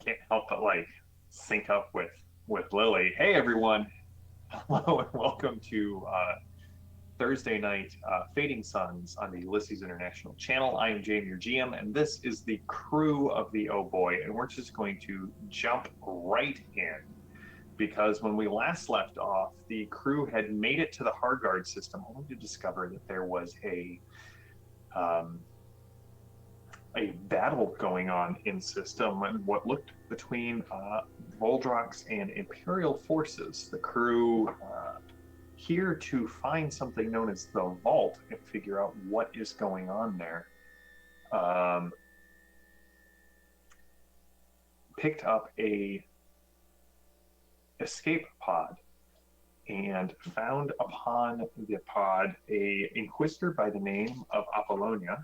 can't help but sync up with Lily. Hey everyone, hello and welcome to Thursday night Fading Suns on the Ulysses International channel. I am Jamie, your GM, and this is the crew of the Oh Boy, and we're just going to jump right in because when we last left off, the crew had made it to the hard guard system only to discover that there was um, a battle going on in system and what looked between Voldrox and Imperial forces. The crew here to find something known as the Vault and figure out what is going on there. Picked up a escape pod and found upon the pod a inquisitor by the name of Apollonia,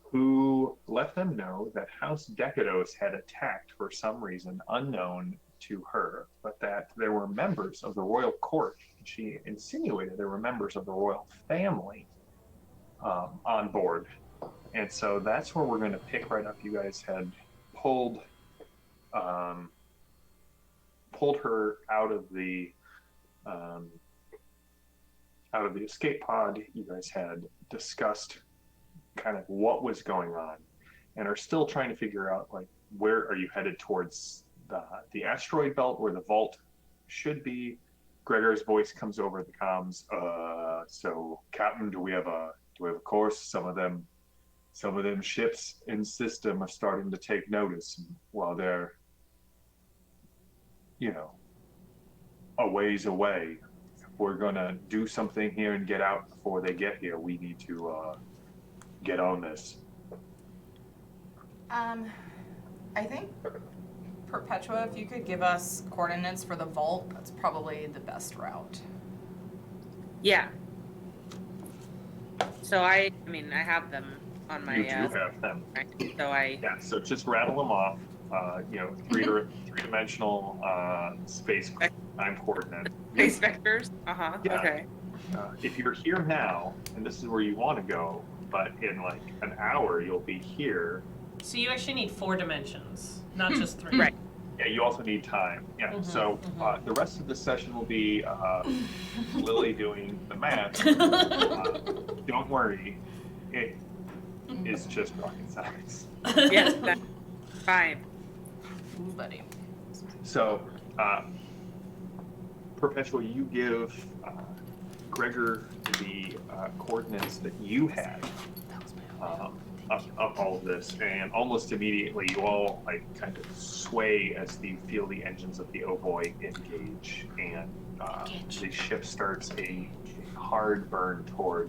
who let them know that House Decados had attacked for some reason unknown to her, but that there were members of the royal court. She insinuated there were members of the royal family on board. And so that's where we're going to pick right up. You guys had pulled her out of the escape pod. You guys had discussed kind of what was going on and are still trying to figure out where are you headed towards the asteroid belt where the vault should be. Gregor's voice comes over the comms. So Captain, do we have a course? Some of them ships in system are starting to take notice while they're a ways away. If we're gonna do something here and get out before they get here, we need to get on this. I think Perpetua, if you could give us coordinates for the vault, that's probably the best route. Yeah. So I have them on my. You do have them. So So just rattle them off. Three-dimensional space time coordinate. Space vectors. Yeah. Okay. If you're here now, and this is where you want to go, but in an hour you'll be here. So you actually need 4 dimensions, not just 3. Right. Yeah, you also need time. Yeah. So the rest of the session will be Lily doing the math. Don't worry, it is just rocket science. Yes, that's fine. Ooh, buddy. So, Perpetual, you give Gregor the coordinates that you had of all of this, and almost immediately you all kind of sway as you feel the engines of the Oh Boy engage, and the ship starts a hard burn toward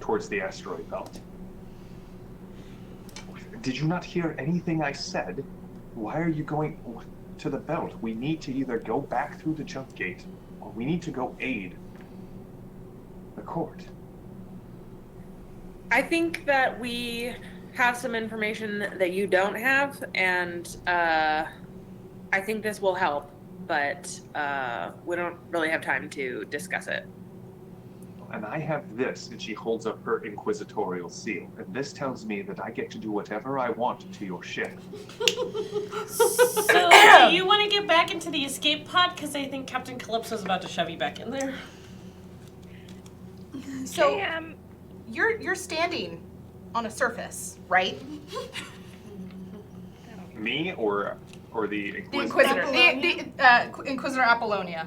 towards the asteroid belt. Did you not hear anything I said? Why are you going to the belt? We need to either go back through the jump gate, or we need to go aid the court. I think that we have some information that you don't have, and I think this will help, but we don't really have time to discuss it. And I have this, and she holds up her inquisitorial seal, and this tells me that I get to do whatever I want to your ship. So, do you want to get back into the escape pod? Because I think Captain Calypso's about to shove you back in there. So, you're standing on a surface, right? Me or the Inquisitor? The Inquisitor. The Inquisitor Apollonia.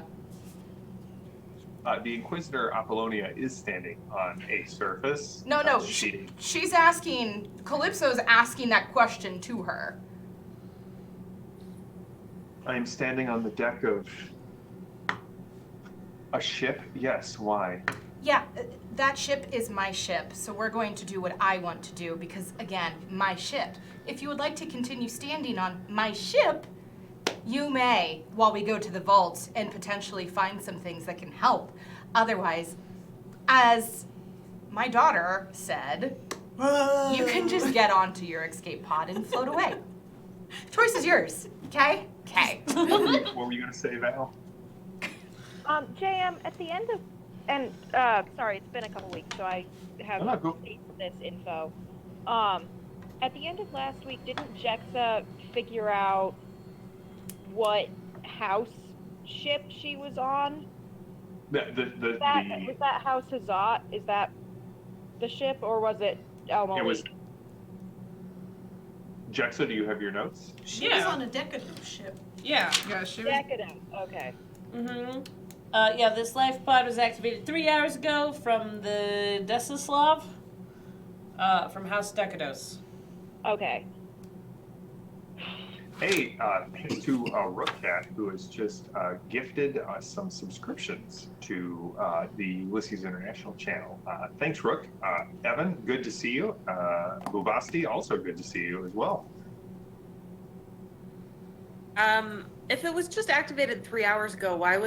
The Inquisitor Apollonia is standing on a surface. No. She's asking, Calypso's asking that question to her. I'm standing on the deck of a ship? Yes, why? Yeah, that ship is my ship, so we're going to do what I want to do because, again, my ship. If you would like to continue standing on my ship, you may, while we go to the vault and potentially find some things that can help. Otherwise, as my daughter said, you can just get onto your escape pod and float away. Choice is yours, okay? Okay. What were you going to say, Val? JM, at the end of, and sorry, it's been a couple weeks, so I have this info. At the end of last week, didn't Jexa figure out what house ship she was on? Was that House Hazat? Is that the ship, or was it El It was Malik? Jexa. Do you have your notes? She was Yeah. on a Decadent ship. Yeah. Yeah, she was. Decadent. Okay. Mm-hmm. Yeah, this life pod was activated 3 hours ago from the Desislav, from House Decados. Okay. Hey, thanks to Rookcat, who has just gifted us some subscriptions to the Ulysses International channel. Thanks, Rook. Evan, good to see you. Bubasti, also good to see you as well. If it was just activated 3 hours ago, why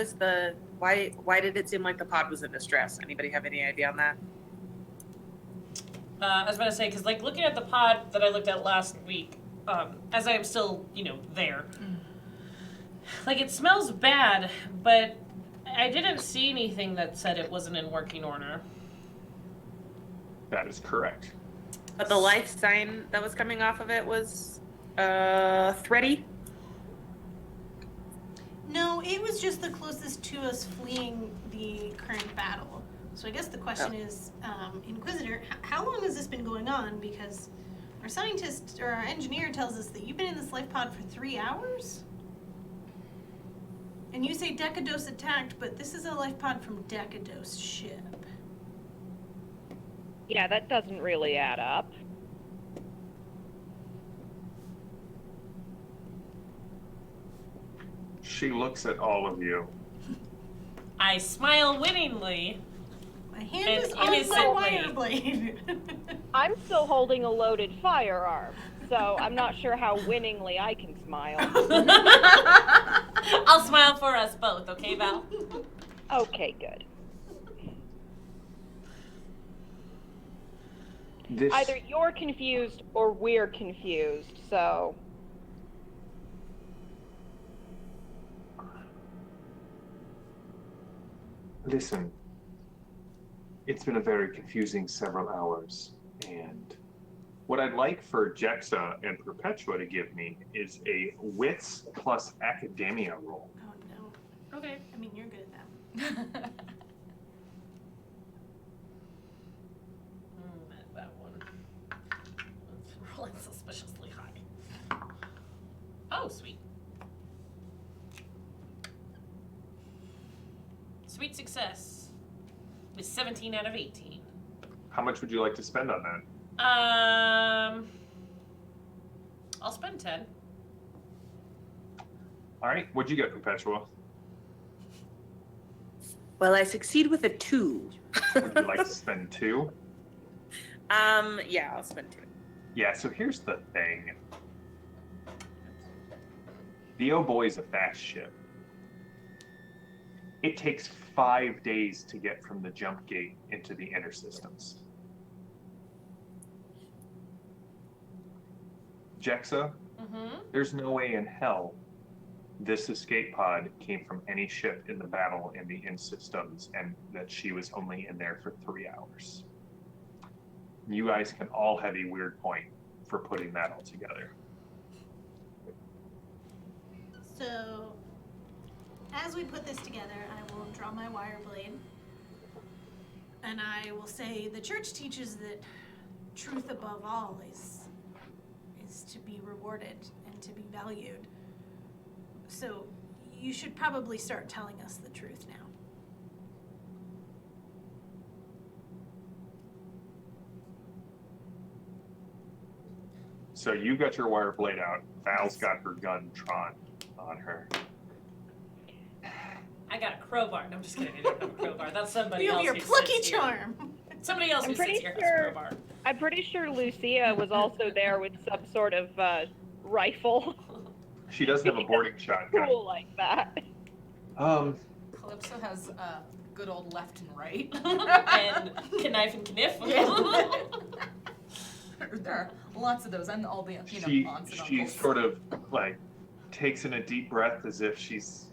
did it seem like the pod was in distress? Anybody have any idea on that? I was about to say, because like looking at the pod that I looked at last week, as I am still, there, like it smells bad, but I didn't see anything that said it wasn't in working order. That is correct. But the life sign that was coming off of it was thready. No, it was just the closest to us fleeing the current battle. So I guess the question is, Inquisitor, how long has this been going on? Because our scientist or our engineer tells us that you've been in this life pod for 3 hours? And you say Decados attacked, but this is a life pod from Decados' ship. Yeah, that doesn't really add up. She looks at all of you. I smile winningly. My hand And is on my innocently. wire blade. I'm still holding a loaded firearm, so I'm not sure how winningly I can smile. I'll smile for us both, okay, Val? Okay, good. This, Either you're confused or we're confused, so... Listen, it's been a very confusing several hours, and what I'd like for Jexa and Perpetua to give me is a wits plus academia roll. Oh no. Okay. I mean, you're good at that. That one. It's rolling suspiciously high. Oh, sweet. Sweet success. With 17 out of 18. How much would you like to spend on that? I'll spend 10. All right, what'd you get, Perpetua? Well, I succeed with a 2. Would you like to spend 2? Yeah, I'll spend 2. Yeah, so here's the thing. The Oh Boii is a fast ship. It takes 5 days to get from the jump gate into the inner systems. Jexa, there's no way in hell this escape pod came from any ship in the battle in the in systems and that she was only in there for 3 hours. You guys can all have a weird point for putting that all together. So, as we put this together, I will draw my wire blade. And I will say the church teaches that truth above all is to be rewarded and to be valued. So you should probably start telling us the truth now. So you got your wire blade out. Val's got her gun Tron on her. I got a crowbar. No, I'm just kidding. I don't have a crowbar. That's somebody You else. have your who plucky sits here. charm. Somebody else I'm who pretty sits here has a sure- crowbar. I'm pretty sure Lucia was also there with some sort of rifle. She does have a boarding shotgun. Cool like that. Calypso has good old left and right. And knife and kniff. There are lots of those. I'm all the she aunts and she uncles. sort of like takes in a deep breath as if she's.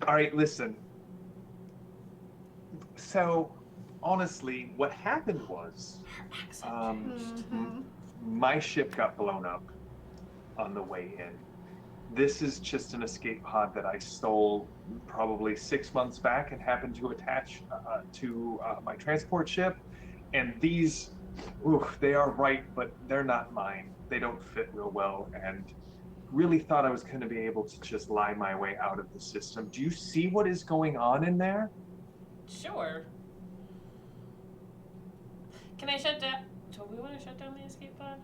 All right, listen. So honestly, what happened was, my ship got blown up on the way in. This is just an escape pod that I stole probably 6 months back and happened to attach to my transport ship. And these, they are right, but they're not mine. They don't fit real well, and really thought I was going to be able to just lie my way out of the system. Do you see what is going on in there? Sure. Can I shut down? Do we want to shut down the escape pod?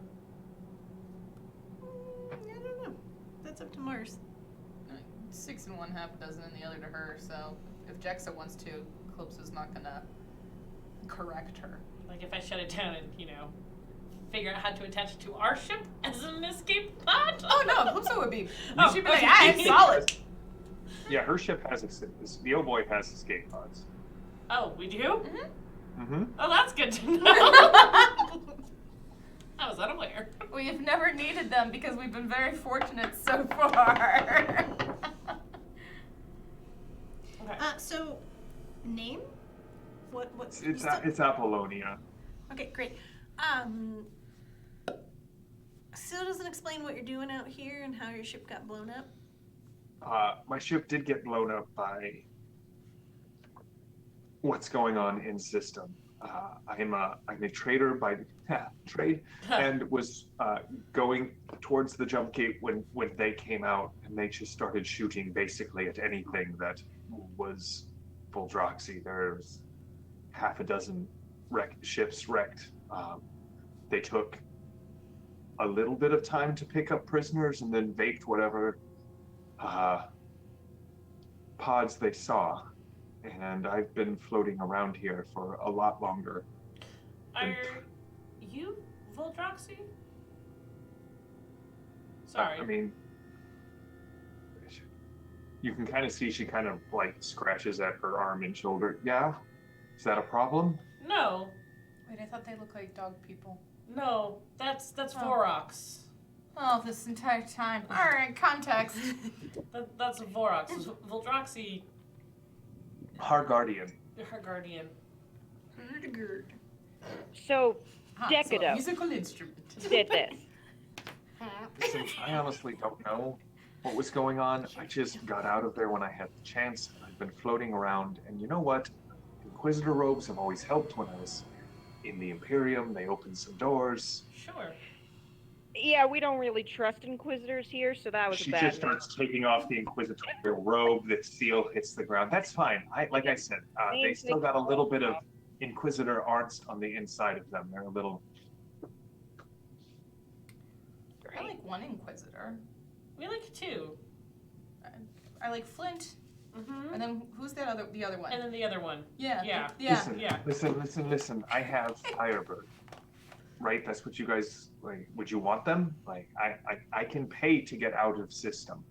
I don't know. That's up to Mars. 6 and 1/2 dozen and the other to her, so if Jexa wants to, Calypso's not gonna correct her. Like if I shut it down and, figure out how to attach it to our ship as an escape pod? Oh no, Calypso would be. Oh, She'd be like, okay. ah, it's solid. Yeah, her ship has the Oh Boii has escape pods. Oh, we do? Mm-hmm. Oh, that's good to know. I was unaware. We've never needed them because we've been very fortunate so far. Okay. So, name? What's It's Apollonia. Okay, great. Still doesn't explain what you're doing out here and how your ship got blown up. My ship did get blown up by what's going on in system. I'm a trader by trade, and was going towards the jump gate when they came out, and they just started shooting basically at anything that was Voldraxi. There's half a dozen ships wrecked. They took a little bit of time to pick up prisoners and then vaped whatever pods they saw. And I've been floating around here for a lot longer. Are you Voldraxi? Sorry. I mean, you can kind of see she kind of like scratches at her arm and shoulder. Yeah? Is that a problem? No. Wait, I thought they looked like dog people. No. That's Vorox. Oh, this entire time. All right, context. That's Vorox. Voldraxi, Our guardian. her guardian. So, So a Decado musical instrument. did this. Listen, I honestly don't know what was going on. I just got out of there when I had the chance. I've been floating around, and you know what? Inquisitor robes have always helped when I was in the Imperium. They opened some doors. Sure. Yeah, we don't really trust Inquisitors here, so that was She a bad just starts taking off the Inquisitorial robe. The seal hits the ground. That's fine. Like I said, they still got a little bit of Inquisitor arts on the inside of them. They're a little. I like one Inquisitor. We like two. I like Flint, Mm-hmm. and then who's the other one? And then the other one. Yeah. Yeah. Yeah. Listen. I have Firebird. Right? That's what you guys like. Would you want them? Like, I can pay to get out of system.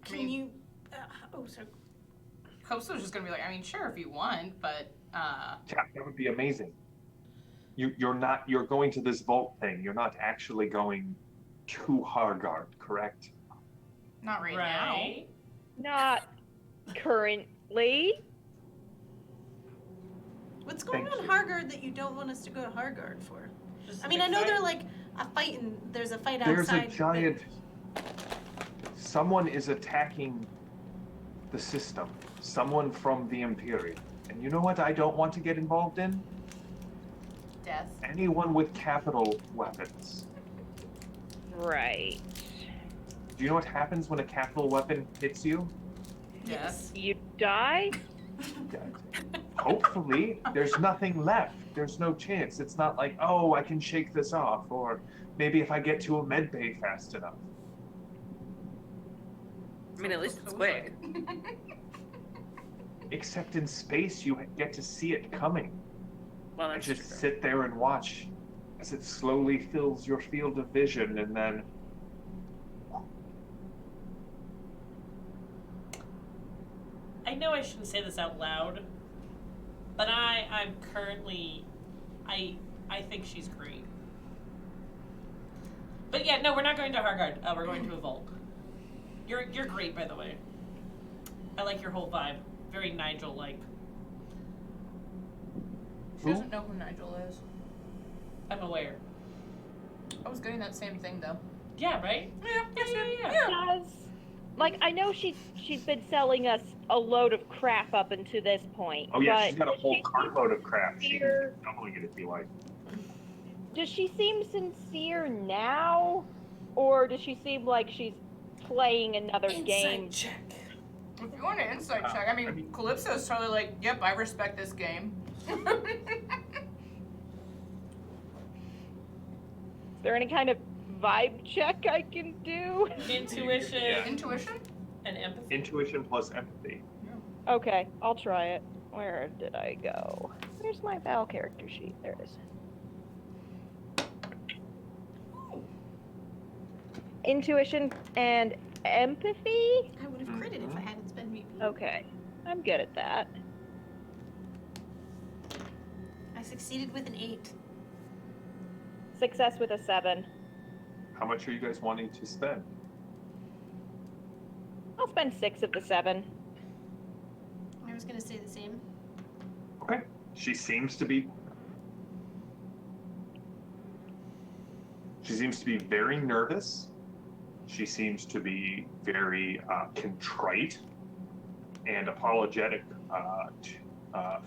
Can you? So Calypso's just gonna be like, I mean, sure, if you want, but Yeah, that would be amazing. You're going to this vault thing. You're not actually going to Hargard, correct? not right, Right. Not currently. what's going Thank on you. Hargard that you don't want us to go to Hargard for? Just I a mean, big I know fight. they're like a fight and there's a fight There's outside. a giant. Someone is attacking the system. Someone from the Imperium. And you know what I don't want to get involved in? Death. Anyone with capital weapons. Right. Do you know what happens when a capital weapon hits you? Yes. You die? Hopefully, there's nothing left. There's no chance. It's not like, oh, I can shake this off, or maybe if I get to a med bay fast enough. I mean, at least it's quick. Except in space, you get to see it coming. Well, And that's just true. sit there and watch as it slowly fills your field of vision, and then I know I shouldn't say this out loud, but I'm currently, I think she's great. But yeah, no, we're not going to Hargard. We're going to a vault. You're great, by the way. I like your whole vibe. Very Nigel-like. She doesn't know who Nigel is. I'm aware. I was getting that same thing though. Yeah, right? Yeah. Does like I know she's been selling us a load of crap up until this point. Oh yeah, but she's got a whole cartload of crap. She's sincere- doubling it if you like. Does she seem sincere now, or does she seem like she's playing another game? check. If you want an insight check, I mean, Calypso's totally like, yep, I respect this game. Is there any kind of vibe check I can do? Intuition Yeah. Intuition? and empathy. Intuition plus empathy. Okay, I'll try it. Where did I go? Where's my Val character sheet? There it is. Intuition and empathy? I would have critted if I hadn't spent VP. Okay, I'm good at that. I succeeded with an 8. Success with a 7. How much are you guys wanting to spend? I'll spend 6 of the 7. I was gonna say the same. Okay. She seems to be very nervous. She seems to be very contrite and apologetic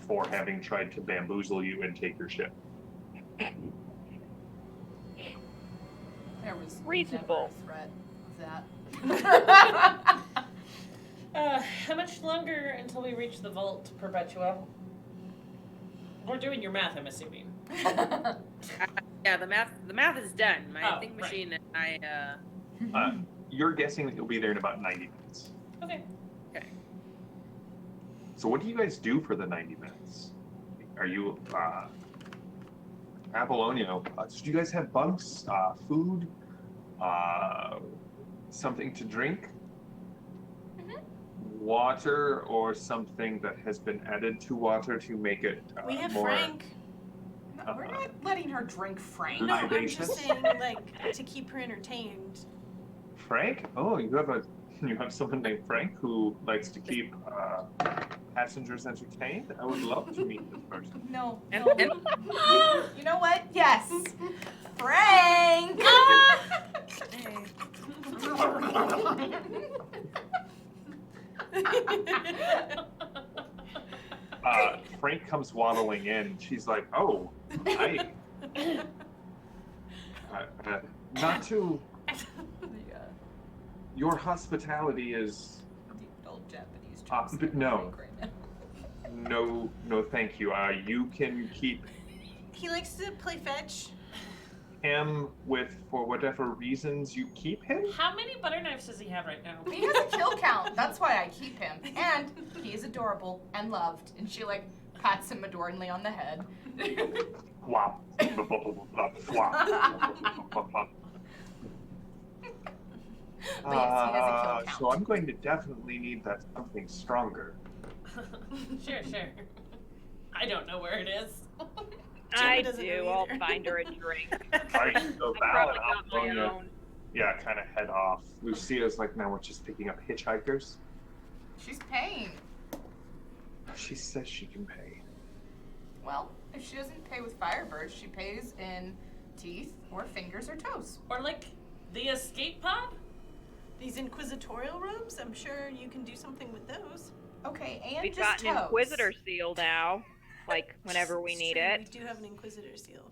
for having tried to bamboozle you and take your ship. There was Reasonable. never a threat of that. How much longer until we reach the Vault, Perpetua? We're doing your math, I'm assuming. Yeah, the math is done. My Oh, think right. machine and I You're guessing that you'll be there in about 90 minutes. Okay. So what do you guys do for the 90 minutes? Are you, Apollonio, do you guys have bunks, food, something to drink? Water or something that has been added to water to make it We have more Frank. No, we're not letting her drink Frank. No, I'm Libations? just saying, like, to keep her entertained. Frank? Oh, you have someone named Frank who likes to keep passengers entertained? I would love to meet this person. No. and, no. and You know what? Yes. Frank! Frank comes waddling in. She's like, "Oh, hi. Not to. Your hospitality is The old Japanese but no. Frank right now. no, thank you. You can keep He likes to play fetch. him for whatever reasons you keep him. How many butter knives does he have right now? He has a kill count. That's why I keep him. And he is adorable and loved. And she like pats him adorningly on the head. Wop. Wop. But yes, he has a kill count. So I'm going to definitely need that something stronger. Sure. I don't know where it is. I doesn't do. know I'll either. find her a drink. Alright, so I Val and probably got my Apollonia, own. yeah, kind of head off. Lucia's like, now we're just picking up hitchhikers. She's paying. She says she can pay. Well, if she doesn't pay with Firebirds, she pays in teeth or fingers or toes. Or like the escape pod? These inquisitorial rooms, I'm sure you can do something with those. Okay, and We've just got an toes. Inquisitor seal now, like whenever we It's need true, it. We do have an Inquisitor seal.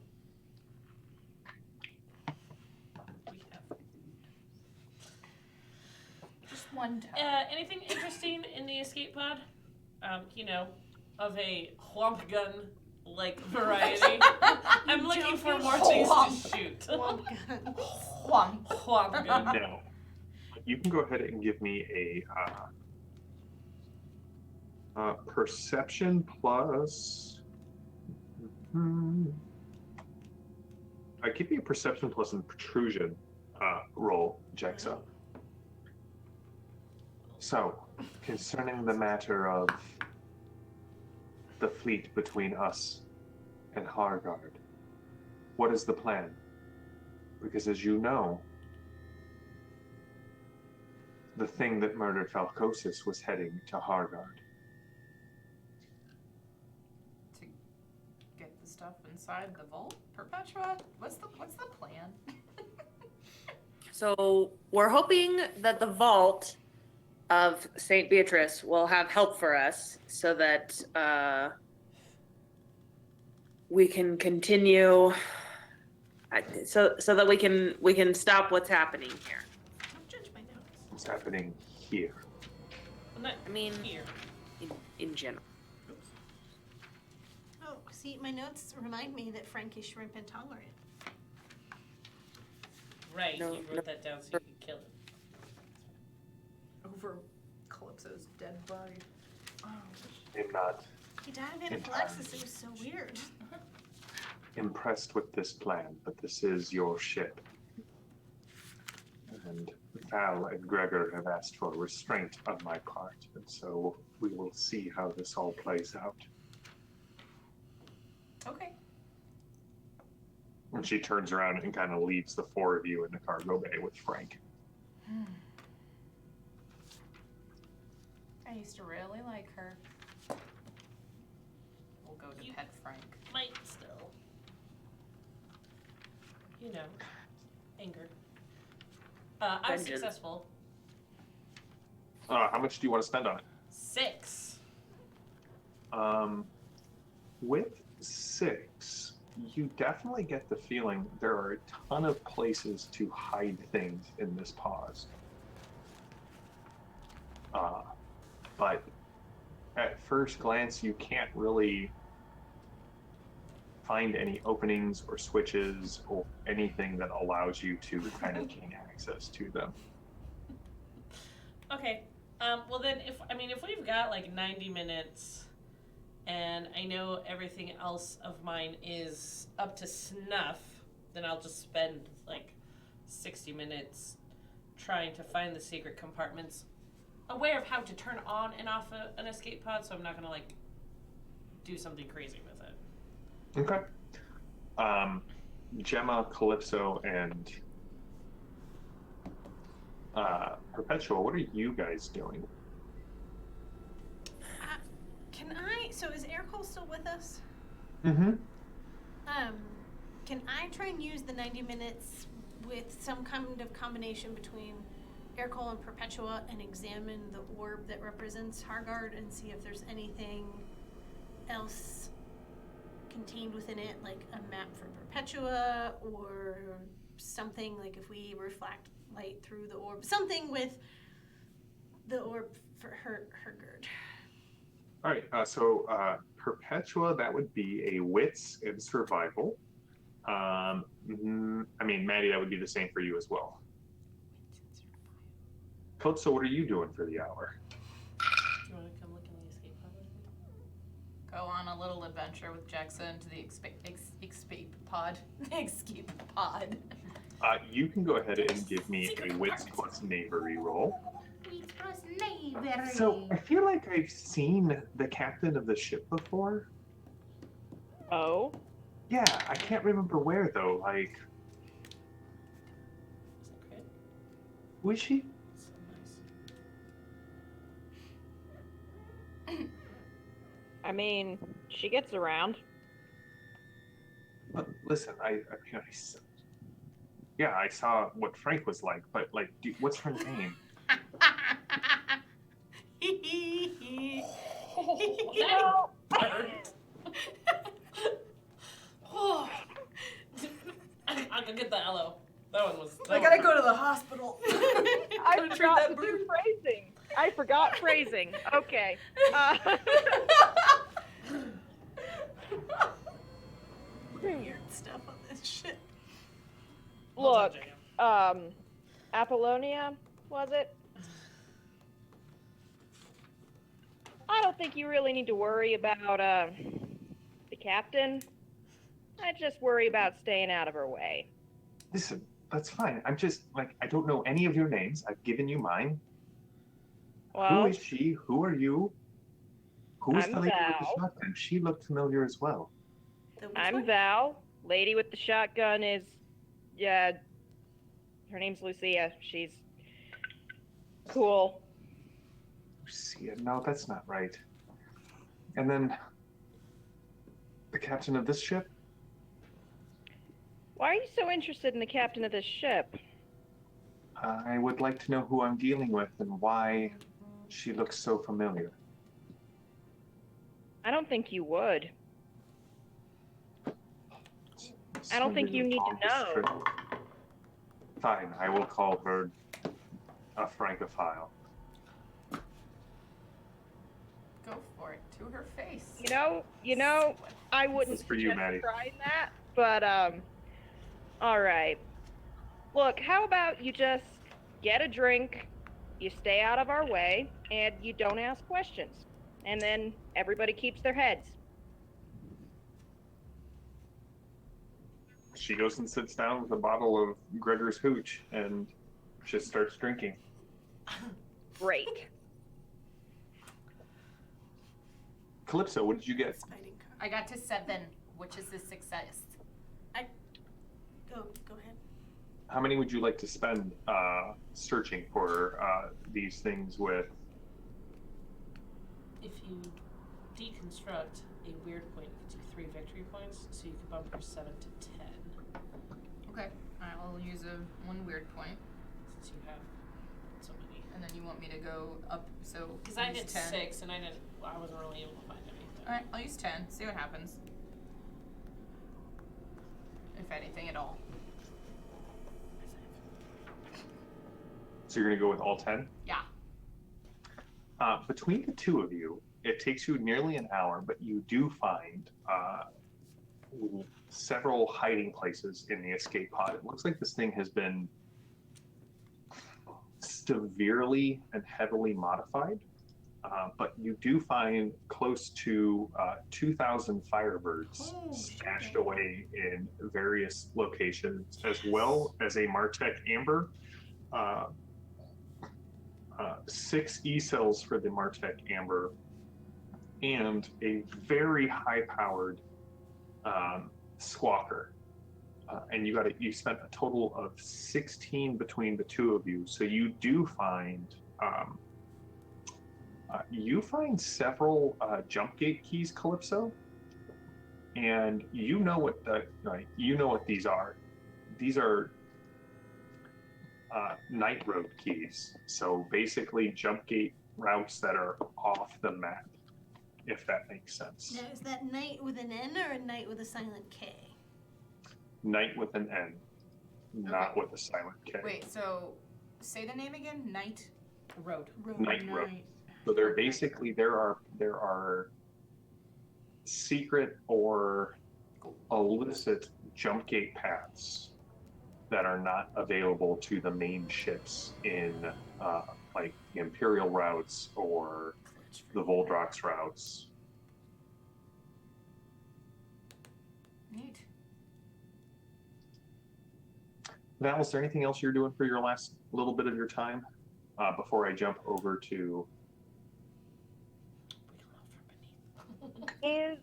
We have. Just one toe. Anything interesting in the escape pod? Of a whomp gun like variety. I'm looking for more things to shoot. Womp gun. Whomp. Whomp gun. Now, you can go ahead and give me a perception plus. I give you a perception plus an protrusion roll, Jexa. So, concerning the matter of the fleet between us and Hargard, what is the plan? Because as you know, the thing that murdered Falcosis was heading to Hargard. To get stuff inside the vault? Perpetua, what's the plan? So we're hoping that the vault of St. Beatrice will have help for us so that we can continue so that we can stop what's happening here. Don't judge my notes. What's happening here? I'm not I mean, here. in general. Oh, see, my notes remind me that Frank is shrimp intolerant. Right, No, you wrote that down so you could kill it. Over Calypso's dead body. Oh. I'm not He died of anaphylaxis. It was so weird. impressed with this plan, but this is your ship. And Val and Gregor have asked for restraint on my part, and so we will see how this all plays out. Okay. And she turns around and kind of leaves the four of you in the cargo bay with Frank. I used to really like her. We'll go to You- Pet Frank. Might still. You know, anger. I was Vengeance. successful. How much do you want to spend on it? 6. With 6, you definitely get the feeling there are a ton of places to hide things in this pause. But at first glance, you can't really find any openings or switches or anything that allows you to kind of gain access to them. Okay. Well then, if we've got like 90 minutes, and I know everything else of mine is up to snuff, then I'll just spend like 60 minutes trying to find the secret compartments, aware of how to turn on and off an escape pod, so I'm not gonna like do something crazy with it. Okay. Gemma, Calypso, and Perpetua, what are you guys doing? So is Aircole still with us? Mm-hmm. Can I try and use the 90 minutes with some kind of combination between Aircole and Perpetua and examine the orb that represents Hargard and see if there's anything else contained within it, like a map for Perpetua or something, like if we reflect light through the orb, something with the orb for Hargard. All right, so Perpetua, that would be a wits and survival. I mean, Maddie, that would be the same for you as well. Calypso, what are you doing for the hour? Do you want to come look in the escape pod with me? Go on a little adventure with Jackson to the escape pod. Escape pod. You can go ahead and give me a wits plus knavery roll. So I feel like I've seen the captain of the ship before. Oh? Yeah, I can't remember where though. Like, Is that crit? who is she? So nice. I mean, she gets around. Listen, I saw what Frank was like, but like, what's her name? That hurt. Oh. I'll go get the aloe. That one was. I gotta go to the hospital. I Gotta treat forgot that to bruise. do phrasing. I forgot phrasing. Okay. Weird stuff on this shit. Look, Apollonia, was it? I don't think you really need to worry about the captain. I just worry about staying out of her way. Listen, that's fine. I'm just like, I don't know any of your names. I've given you mine. Well, Who is she? Who are you? Who's I'm the lady with the Val. shotgun? She looked familiar as well. I'm Val. Lady with the shotgun is, her name's Lucia. She's cool. Lucia, no, that's not right. And then The captain of this ship? Why are you so interested in the captain of this ship? I would like to know who I'm dealing with and why she looks so familiar. I don't think you would. I don't think you need to know. Fine, I will call her a francophile. Go for it. To her face. You know, I wouldn't That's for you, suggest Maddie. trying that, but, all right. Look, how about you just get a drink, you stay out of our way, and you don't ask questions. And then everybody keeps their heads. She goes and sits down with a bottle of Gregor's Hooch and just starts drinking. Great. Calypso, what did you get? Fighting card. I got to 7, which is a success. Go ahead. How many would you like to spend searching for these things with? If you deconstruct a weird point, it gives you 3 victory points, so you can bump your 7 to 10. Okay. I will use one weird point, Since you have so many. and then you want me to go up. So Because I use did 10. 6, and I wasn't really able to find anything. All right, I'll use 10. See what happens. If anything at all. So you're going to go with all 10? Yeah. Between the two of you, it takes you nearly an hour, but you do find several hiding places in the escape pod. It looks like this thing has been severely and heavily modified, but you do find close to 2,000 firebirds stashed away in various locations, as well as a Martech Amber. 6 E-cells for the Martech Amber, and a very high-powered Squawker. And you spent a total of 16 between the two of you. So you do find several jump gate keys, Calypso, and you know what these are. These are night road keys. So basically jump gate routes that are off the map, if that makes sense. Now, is that night with an N or a night with a silent K? Night with an N, not with a silent K. Wait. So say the name again. Night Road. Night road. So they're basically there are secret or illicit jump gate paths that are not available to the main ships in like the Imperial routes or the Voldrox routes. Neat. Val, is there anything else you're doing for your last little bit of your time before I jump over to? Is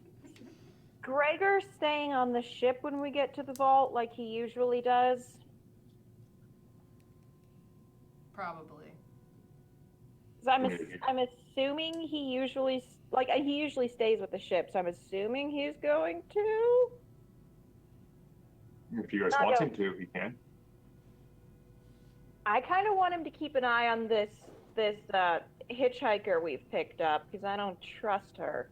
Gregor staying on the ship when we get to the vault like he usually does? Probably. 'Cause I'm assuming he usually stays with the ship, so I'm assuming he's going to. If you guys I want don't- him to, he can. I kind of want him to keep an eye on this hitchhiker we've picked up because I don't trust her.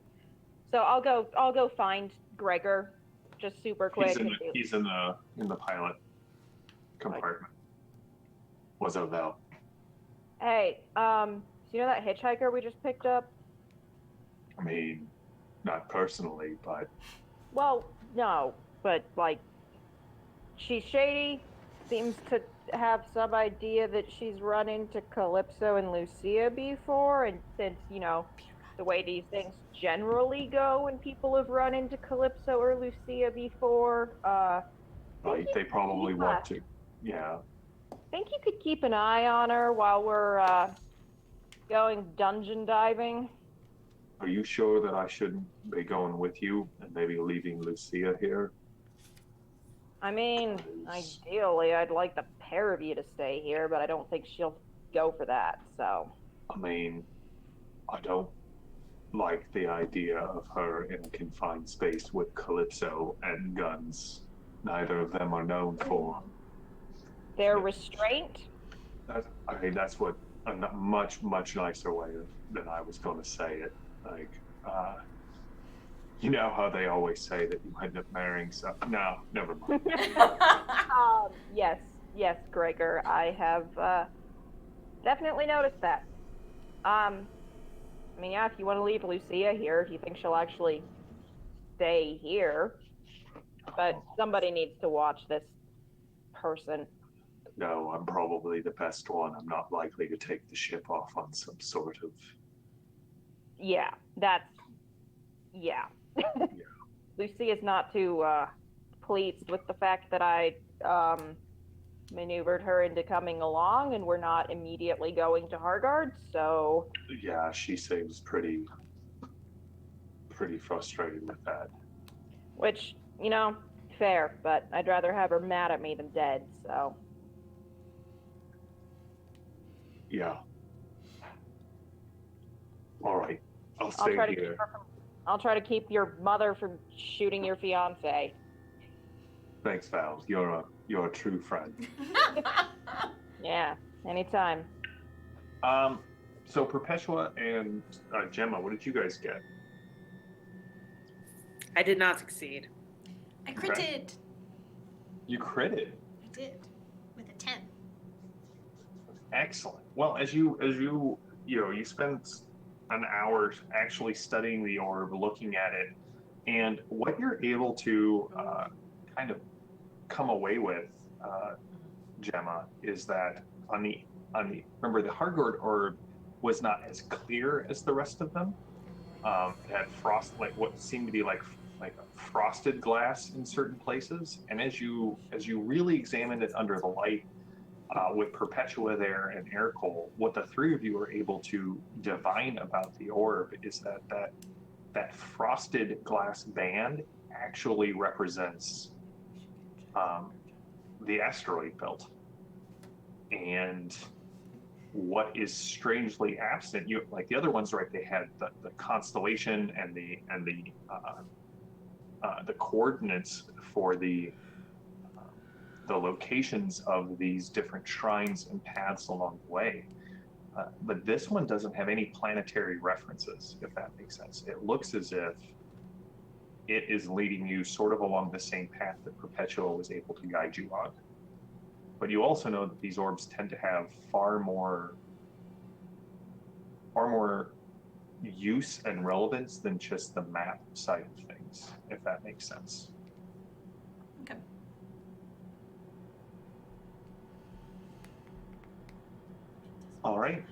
So I'll go find Gregor, just super quick. He's in the pilot compartment. What's up, Val? Hey, so you know that hitchhiker we just picked up? I mean, not personally, but Well, no, but like, she's shady. Seems to have some idea that she's run into Calypso and Lucia before, and since the way these things generally go when people have run into Calypso or Lucia before, they probably want to. Yeah. think you could keep an eye on her while we're going dungeon diving. Are you sure that I shouldn't be going with you and maybe leaving Lucia here? I mean, ideally, I'd like the pair of you to stay here, but I don't think she'll go for that, so. I mean, I don't like the idea of her in a confined space with Calypso and guns. Neither of them are known for. Their restraint? I mean, that's what a much, much nicer way than I was going to say it. Like, you know how they always say that you end up marrying some. No, never mind. Yes, Gregor. I have definitely noticed that. I mean, yeah, if you want to leave Lucia here, if you think she'll actually stay here, but somebody needs to watch this person. No, I'm probably the best one. I'm not likely to take the ship off on some sort of. Yeah. Yeah. Lucia's not too pleased with the fact that I maneuvered her into coming along, and we're not immediately going to Hargard. So Yeah, she seems pretty frustrated with that. which, fair, but I'd rather have her mad at me than dead, so. Yeah. All right. I'll stay here. I'll try to keep your mother from shooting your fiance. Thanks, Val. You're a true friend. Yeah, anytime. So Perpetua and Gemma, what did you guys get? I did not succeed. I critted. You critted. I did. With a 10. Excellent. Well, as you spent an hour actually studying the orb, looking at it, and what you're able to kind of come away with, Gemma, is that on the remember the Hargord orb was not as clear as the rest of them. It had frost, like what seemed to be like a frosted glass in certain places, and as you really examined it under the light, with Perpetua there and Aircole, what the three of you are able to divine about the orb is that frosted glass band actually represents the asteroid belt. And what is strangely absent, like the other ones, right? They had the constellation and the coordinates for the locations of these different shrines and paths along the way. But this one doesn't have any planetary references, if that makes sense. It looks as if it is leading you sort of along the same path that Perpetua was able to guide you on. But you also know that these orbs tend to have far more use and relevance than just the map side of things, if that makes sense. Okay. All right.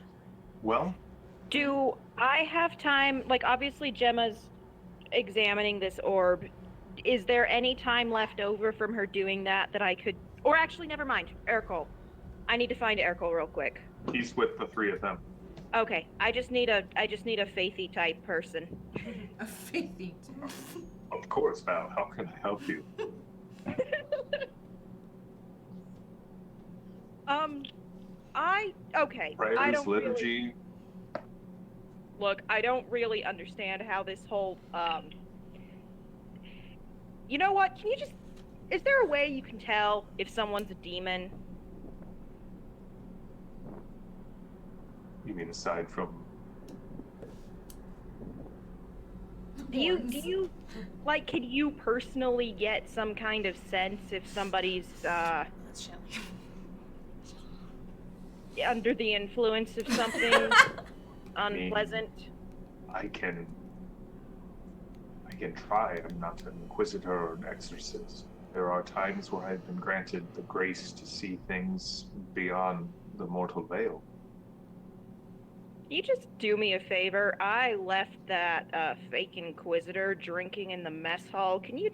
Well, Do I have time? Like, obviously, Gemma's examining this orb. Is there any time left over from her doing that I could? Or actually, never mind. Aircole. I need to find Aircole real quick. he's with the three of them. Okay, I just need a faithy type person. A faithy. Of course, Val. How can I help you? Okay. I Prayers, don't liturgy. Look, I don't really understand how this whole, You know what? Is there a way you can tell if someone's a demon? You mean aside from? Do you, like, can you personally get some kind of sense if somebody's, That's Shelly. under the influence of something unpleasant? I can try. I'm not an inquisitor or an exorcist. There are times where I've been granted the grace to see things beyond the mortal veil. Can you just do me a favor? I left that fake inquisitor drinking in the mess hall. Can you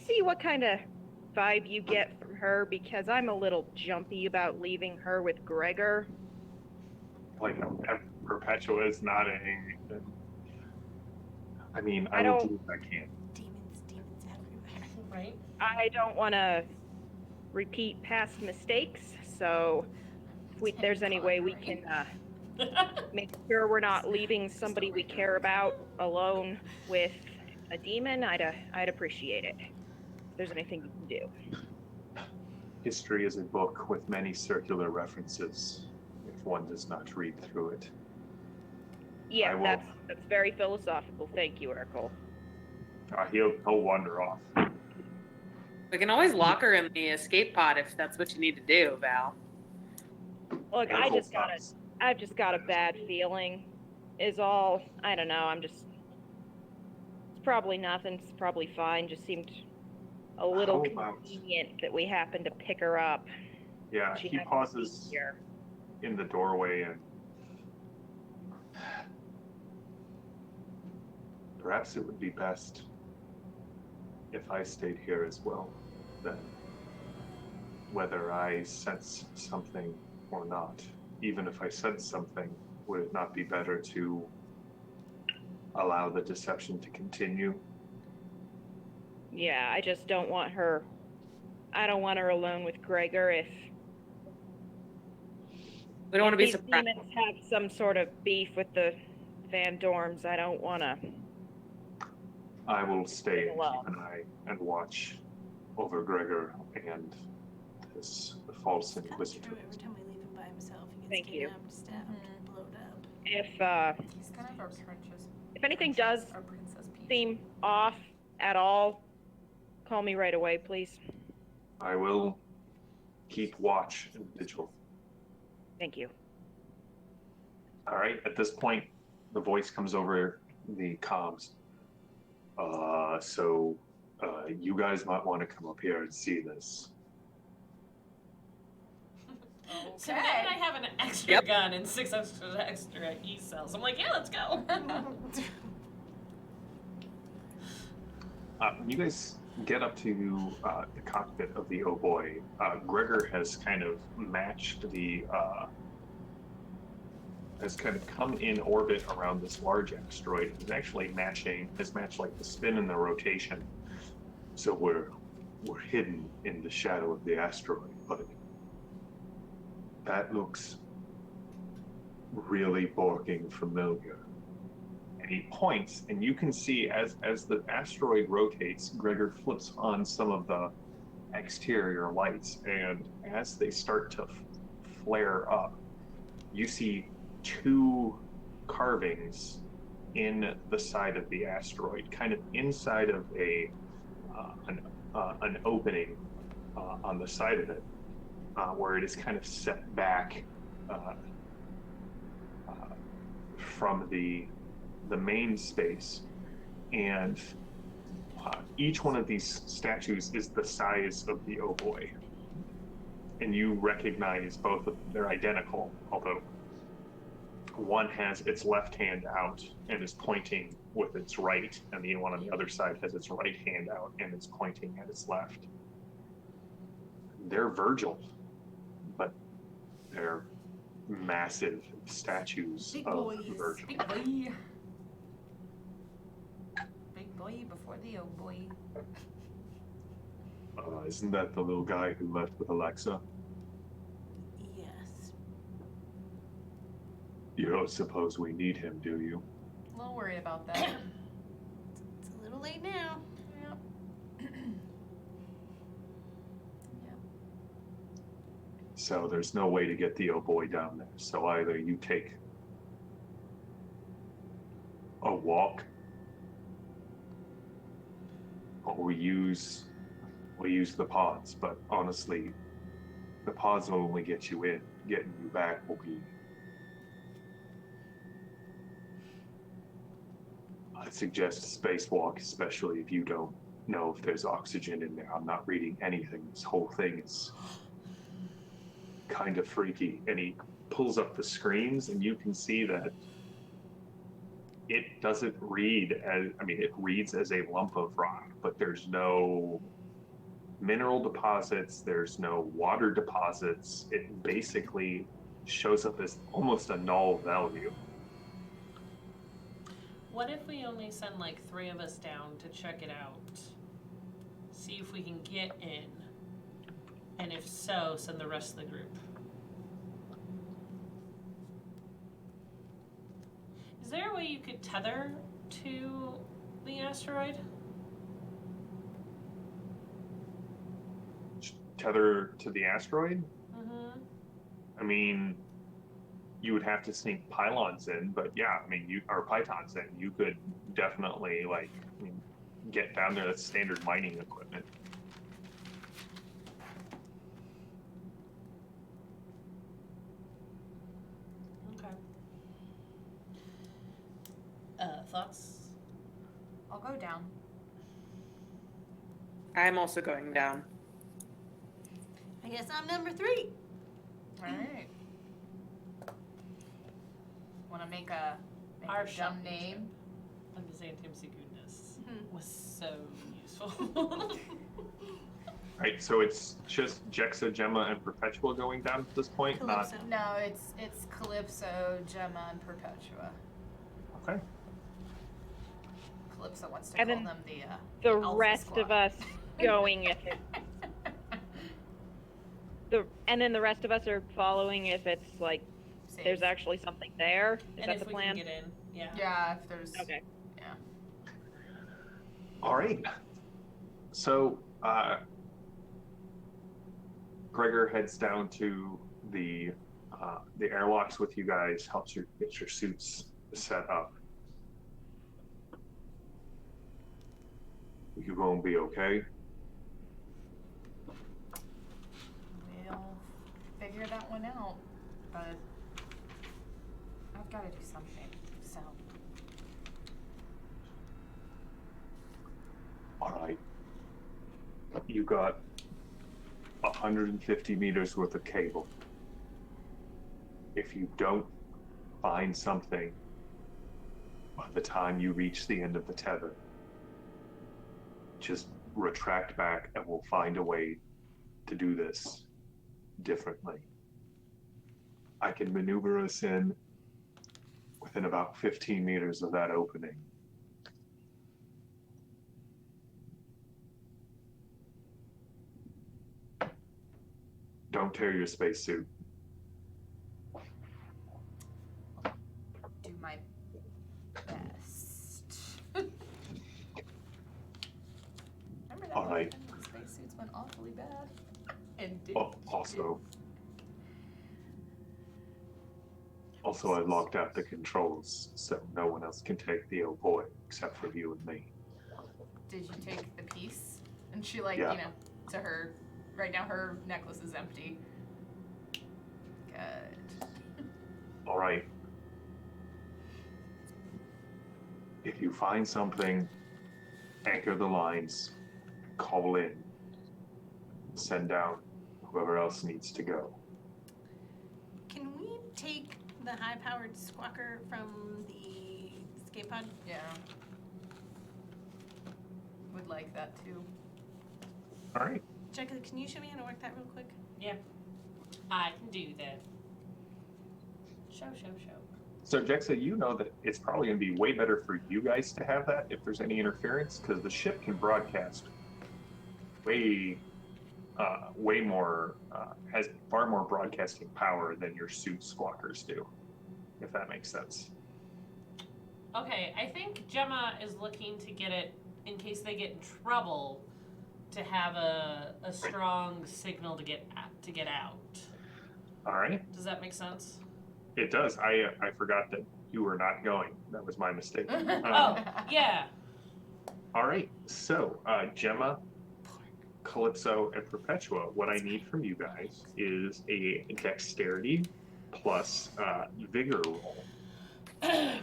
see what kind of vibe you get from her? Because I'm a little jumpy about leaving her with Gregor. Like, Perpetua is not a. I mean, I will don't- do what I can. Demons everywhere. Right? I don't want to repeat past mistakes, so if there's any way we can make sure we're not leaving somebody we care about alone with a demon, I'd appreciate it. If there's anything you can do. History is a book with many circular references, if one does not read through it. Yeah, I will- that's very philosophical. Thank you, Urkel. He'll wander off. We can always lock her in the escape pod if that's what you need to do, Val. Look, Urkel stops. I've just got a bad feeling. Is all. I don't know. It's probably nothing. It's probably fine. Just seemed a little How about- convenient that we happened to pick her up. Yeah, She he happened to be pauses here. in the doorway and perhaps it would be best if I stayed here as well. Then, whether I sense something or not, even if I sense something, would it not be better to allow the deception to continue? Yeah, I just don't want her. I don't want her alone with Gregor if We don't want to be these surprised. demons have some sort of beef with the Van Dorms. I don't want to. I will stay and Alone. keep an eye and watch over Gregor and this false It's kind of inquisitor. true. Every time we leave him by himself, he gets Thank you. kidnapped, stabbed, blown up. If He's kind of our princess. if anything does Our princess Peach. seem off at all, call me right away, please. I will keep watch and vigil. Thank you. All right, at this point, the voice comes over the comms. You guys might want to come up here and see this. So now that I have an extra gun and 6 extra E cells, I'm like, yeah, let's go. When you guys get up to the cockpit of the Oh Boii, Gregor has kind of matched has kind of come in orbit around this large asteroid. It's actually has matched like the spin and the rotation. So we're hidden in the shadow of the asteroid, but that looks really borking familiar. And he points, and you can see as the asteroid rotates, Gregor flips on some of the exterior lights, and as they start to flare up, you see 2 carvings in the side of the asteroid, kind of inside of an opening on the side of it, where it is kind of set back from the main space, and each one of these statues is the size of the Oh Boii, and you recognize both of them. They're identical, although one has its left hand out and is pointing with its right, and the one on the other side has its right hand out and is pointing at its left. They're Virgil, but they're massive statues Big of boys. Virgil. Big boy. Big boy before the Oh Boii. Isn't that the little guy who left with Alexa? Yes. You don't suppose we need him, do you? A little worried about that. It's a little late now. Yep. So there's no way to get the Oh Boii down there. So either you take a walk, or we use the pods. But honestly, the pods will only get you in. Getting you back will be. I'd suggest a spacewalk, especially if you don't know if there's oxygen in there. I'm not reading anything. This whole thing is kind of freaky. And he pulls up the screens, and you can see that it doesn't read as, it reads as a lump of rock, but there's no mineral deposits, there's no water deposits. It basically shows up as almost a null value. What if we only send like 3 of us down to check it out? See if we can get in. And if so, send the rest of the group. Is there a way you could tether to the asteroid? Tether to the asteroid? Mm-hmm. I mean, you would have to sneak pylons in, but yeah, I mean, or pythons in. You could definitely get down there. That's standard mining equipment. Okay. Thoughts? I'll go down. I'm also going down. I guess I'm number 3. All right. Want to make a Our dumb shopping name? And the Xanthium Secundus Mhm. was so useful. Right, so it's just Jexa, Gemma, and Perpetua going down at this point? Calypso. No, it's Calypso, Gemma, and Perpetua. Okay. Calypso wants to And call then them The Alpha rest Squad. of us going if it. And then the rest of us are following if it's like Safe. there's actually something there. Is and that if the we plan? can get in, yeah. Yeah, if there's. Okay. Yeah. All right. So Gregor heads down to the airlocks with you guys, helps you get your suits set up. You gonna be okay? We'll figure that one out, but I've got to do something. So. All right. You got 150 meters worth of cable. If you don't find something by the time you reach the end of the tether, just retract back and we'll find a way to do this differently. I can maneuver us in within about 15 meters of that opening. Don't tear your spacesuit. Do my best. Remember that All one right. time when the spacesuits went awfully bad? And did. Also, I locked out the controls, so no one else can take the Oh Boii except for you and me. Did you take the piece? And she Yeah. to her, right now her necklace is empty. Good. All right. If you find something, anchor the lines, call in, send out whoever else needs to go. Can we take the high-powered squawker from the escape pod? Yeah. Would like that too. All right. Jessica, can you show me how to work that real quick? Yeah. I can do that. Show. So, Jexa, you know that it's probably going to be way better for you guys to have that if there's any interference, because the ship can broadcast way more, has far more broadcasting power than your suit squawkers do, if that makes sense. Okay, I think Gemma is looking to get it, in case they get in trouble, to have a strong signal to get out. All right. Does that make sense? It does. I forgot that you were not going. That was my mistake. Oh, yeah. All right. So, Gemma, Calypso, and Perpetua, what I need from you guys is a dexterity plus vigor roll.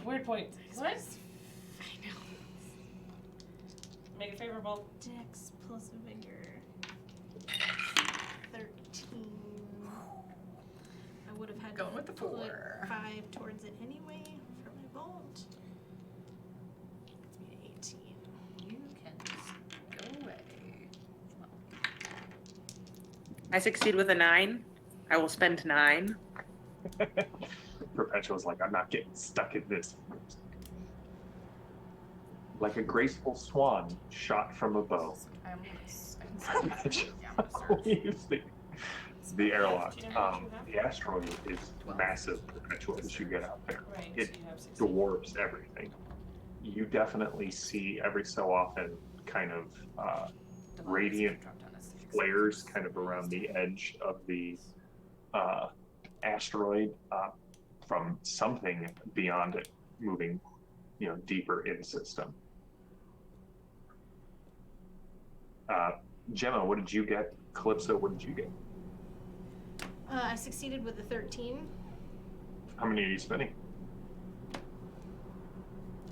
Weird point. What? I know. Make it favorable. Dex plus vigor. 13. I would have had Going to with the put 4. 5 towards it anyway for my vault. Gets me to 18. You can just go away. I succeed with a 9. I will spend 9. Perpetua's like, I'm not getting stuck in this. Like a graceful swan shot from a bow. I can start. Yeah, I'm gonna start. What do you think? The airlock. Do you know how much you have? The asteroid is massive perpetual as you get out there. Right, It so you have 16. dwarfs everything. You definitely see every so often kind of radiant flares kind of around the edge of the asteroid from something beyond it moving, deeper in system. Gemma, what did you get? Calypso, what did you get? I succeeded with a 13. How many are you spending?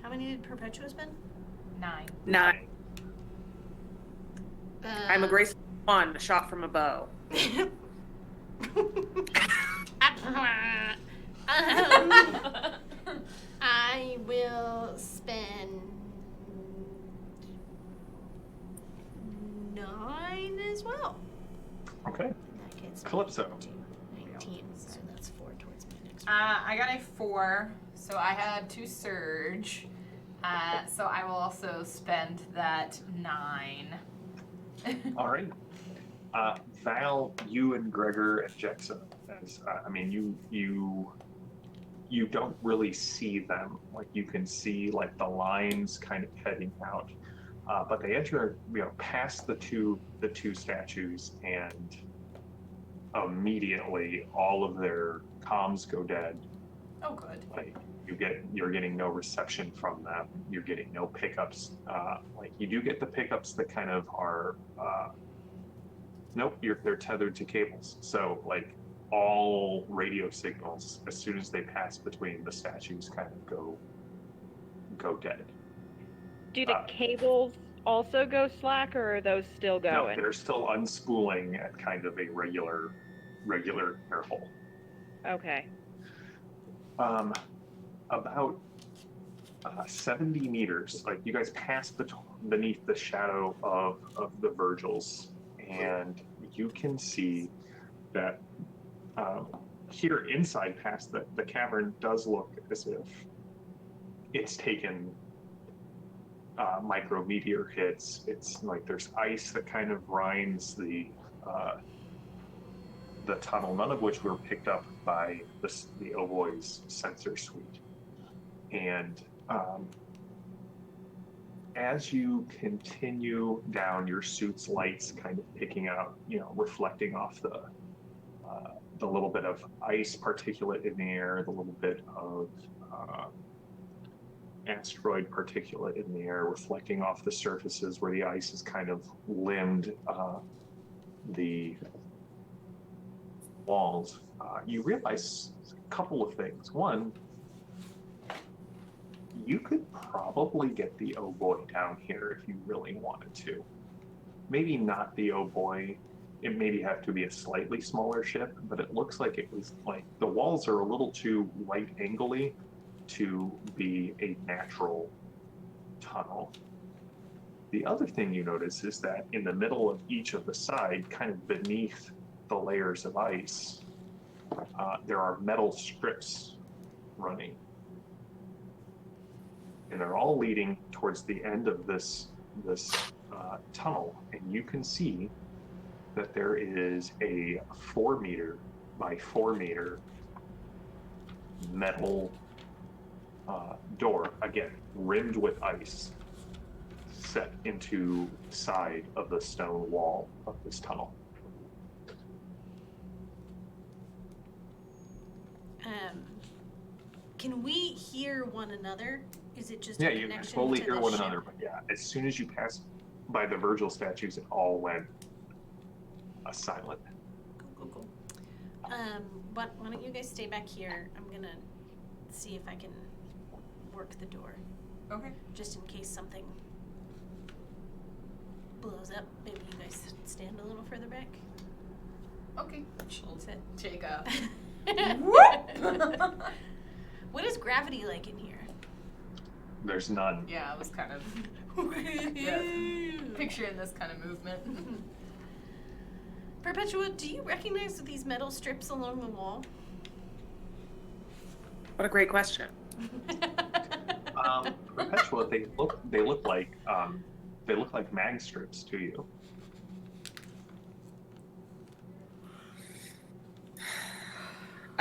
How many did Perpetua spend? 9. 9. I'm a graceful 1, shot from a bow. I will spend 9 as well. Okay. That gets Calypso. 19, so that's 4 towards my next I got a 4, so I had to surge. So I will also spend that 9. All right. Val, you and Gregor and Jexa, you don't really see them. Like you can see like the lines kind of heading out, but they enter past the two statues, and immediately all of their comms go dead. Oh, good. Like you're getting no reception from them. You're getting no pickups. Like you do get the pickups that kind of are nope, they're tethered to cables. So like all radio signals, as soon as they pass between the statues, kind of go dead. Do the cables also go slack, or are those still No, going? they're still unspooling at kind of a regular interval. Okay. About 70 meters, like you guys pass beneath the shadow of the Virgils, and you can see that here inside past the cavern does look as if it's taken micrometeor hits. It's like there's ice that kind of rinds the tunnel, none of which were picked up by the Oh Boi's sensor suite. And as you continue down, your suit's lights kind of picking out, reflecting off the little bit of ice particulate in the air, the little bit of asteroid particulate in the air, reflecting off the surfaces where the ice has kind of limbed the walls. You realize a couple of things. One, you could probably get the Oh Boii down here if you really wanted to. Maybe not the Oh Boii. It maybe have to be a slightly smaller ship, but it looks like it was like the walls are a little too right angly to be a natural tunnel. The other thing you notice is that in the middle of each of the side, kind of beneath the layers of ice, there are metal strips running. And they're all leading towards the end of this tunnel. And you can see that there is a 4 meter by 4 meter metal door, again, rimmed with ice, set into the side of the stone wall of this tunnel. Can we hear one another? Is it just Yeah, a you can connection totally to hear the one ship? another, but yeah, as soon as you pass by the Virgil statues, it all went silent. Cool. Why don't you guys stay back here? I'm gonna see if I can work the door, Okay. just in case something blows up. Maybe you guys stand a little further back. Okay. She'll Sit. Take a. What is gravity like in here? There's none. Yeah, I was kind of picturing this kind of movement. Perpetua, do you recognize these metal strips along the wall? What a great question. Perpetua, they look like mag strips to you.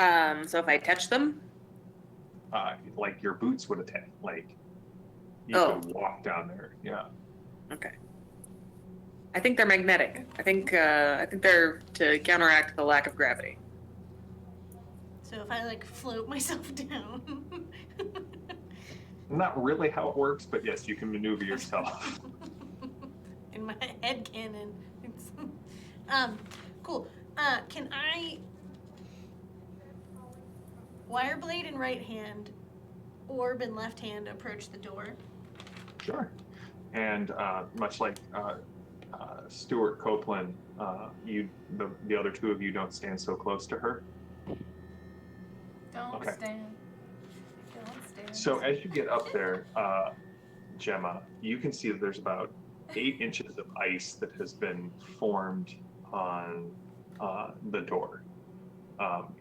So if I touch them, Like your boots would attack. Like you Oh. could walk down there. Yeah. okay. I think they're magnetic. I think they're to counteract the lack of gravity. So if I like float myself down. Not really how it works, but yes, you can maneuver yourself. In my head cannon. Cool. Can I wire blade in right hand, orb in left hand approach the door? Sure. And much like Stuart Copeland, the other two of you don't stand so close to her. Don't Okay. stand. Don't stand. So as you get up there, Gemma, you can see that there's about 8 inches of ice that has been formed on the door.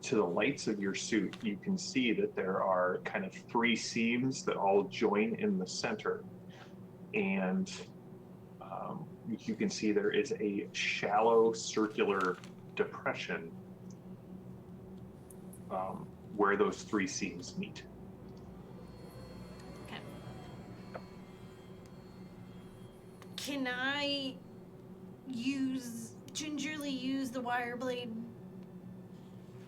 To the lights of your suit, you can see that there are kind of 3 seams that all join in the center. And you can see there is a shallow circular depression where those 3 seams meet. Okay. Can I gingerly use the wire blade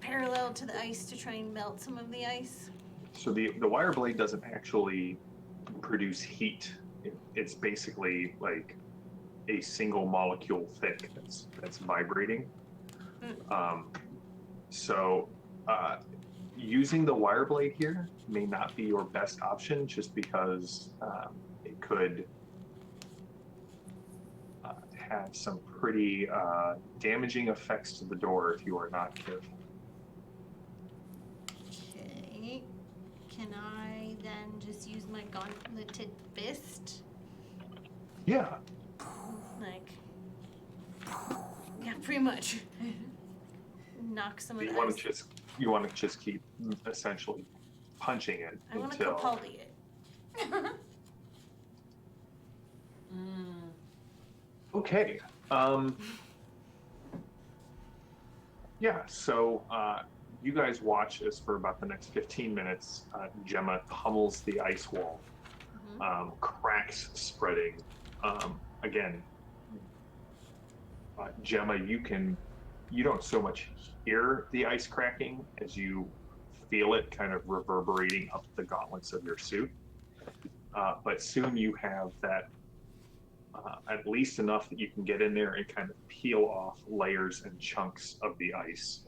parallel to the ice to try and melt some of the ice? So the wire blade doesn't actually produce heat. It's basically like a single molecule thick that's vibrating. So using the wire blade here may not be your best option, just because it could have some pretty damaging effects to the door if you are not careful. Okay. Can I then just use my gauntleted fist? Yeah. Like, yeah, pretty much. Knock some of You the want ice. to just keep essentially punching it I want to until. Capaldi it. Okay. Yeah, so you guys watch as for about the next 15 minutes, Gemma pummels the ice wall, cracks spreading. Again, Gemma, you don't so much hear the ice cracking as you feel it kind of reverberating up the gauntlets of your suit. But soon you have that at least enough that you can get in there and kind of peel off layers and chunks of the ice.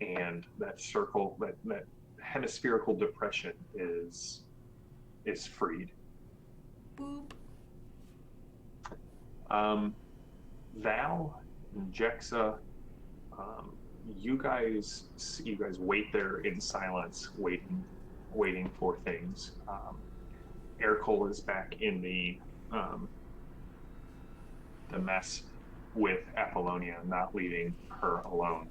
And that circle, that hemispherical depression is freed. Boop. Val and Jexa, you guys wait there in silence, waiting for things. Ercole is back in the mess with Apollonia, not leaving her alone.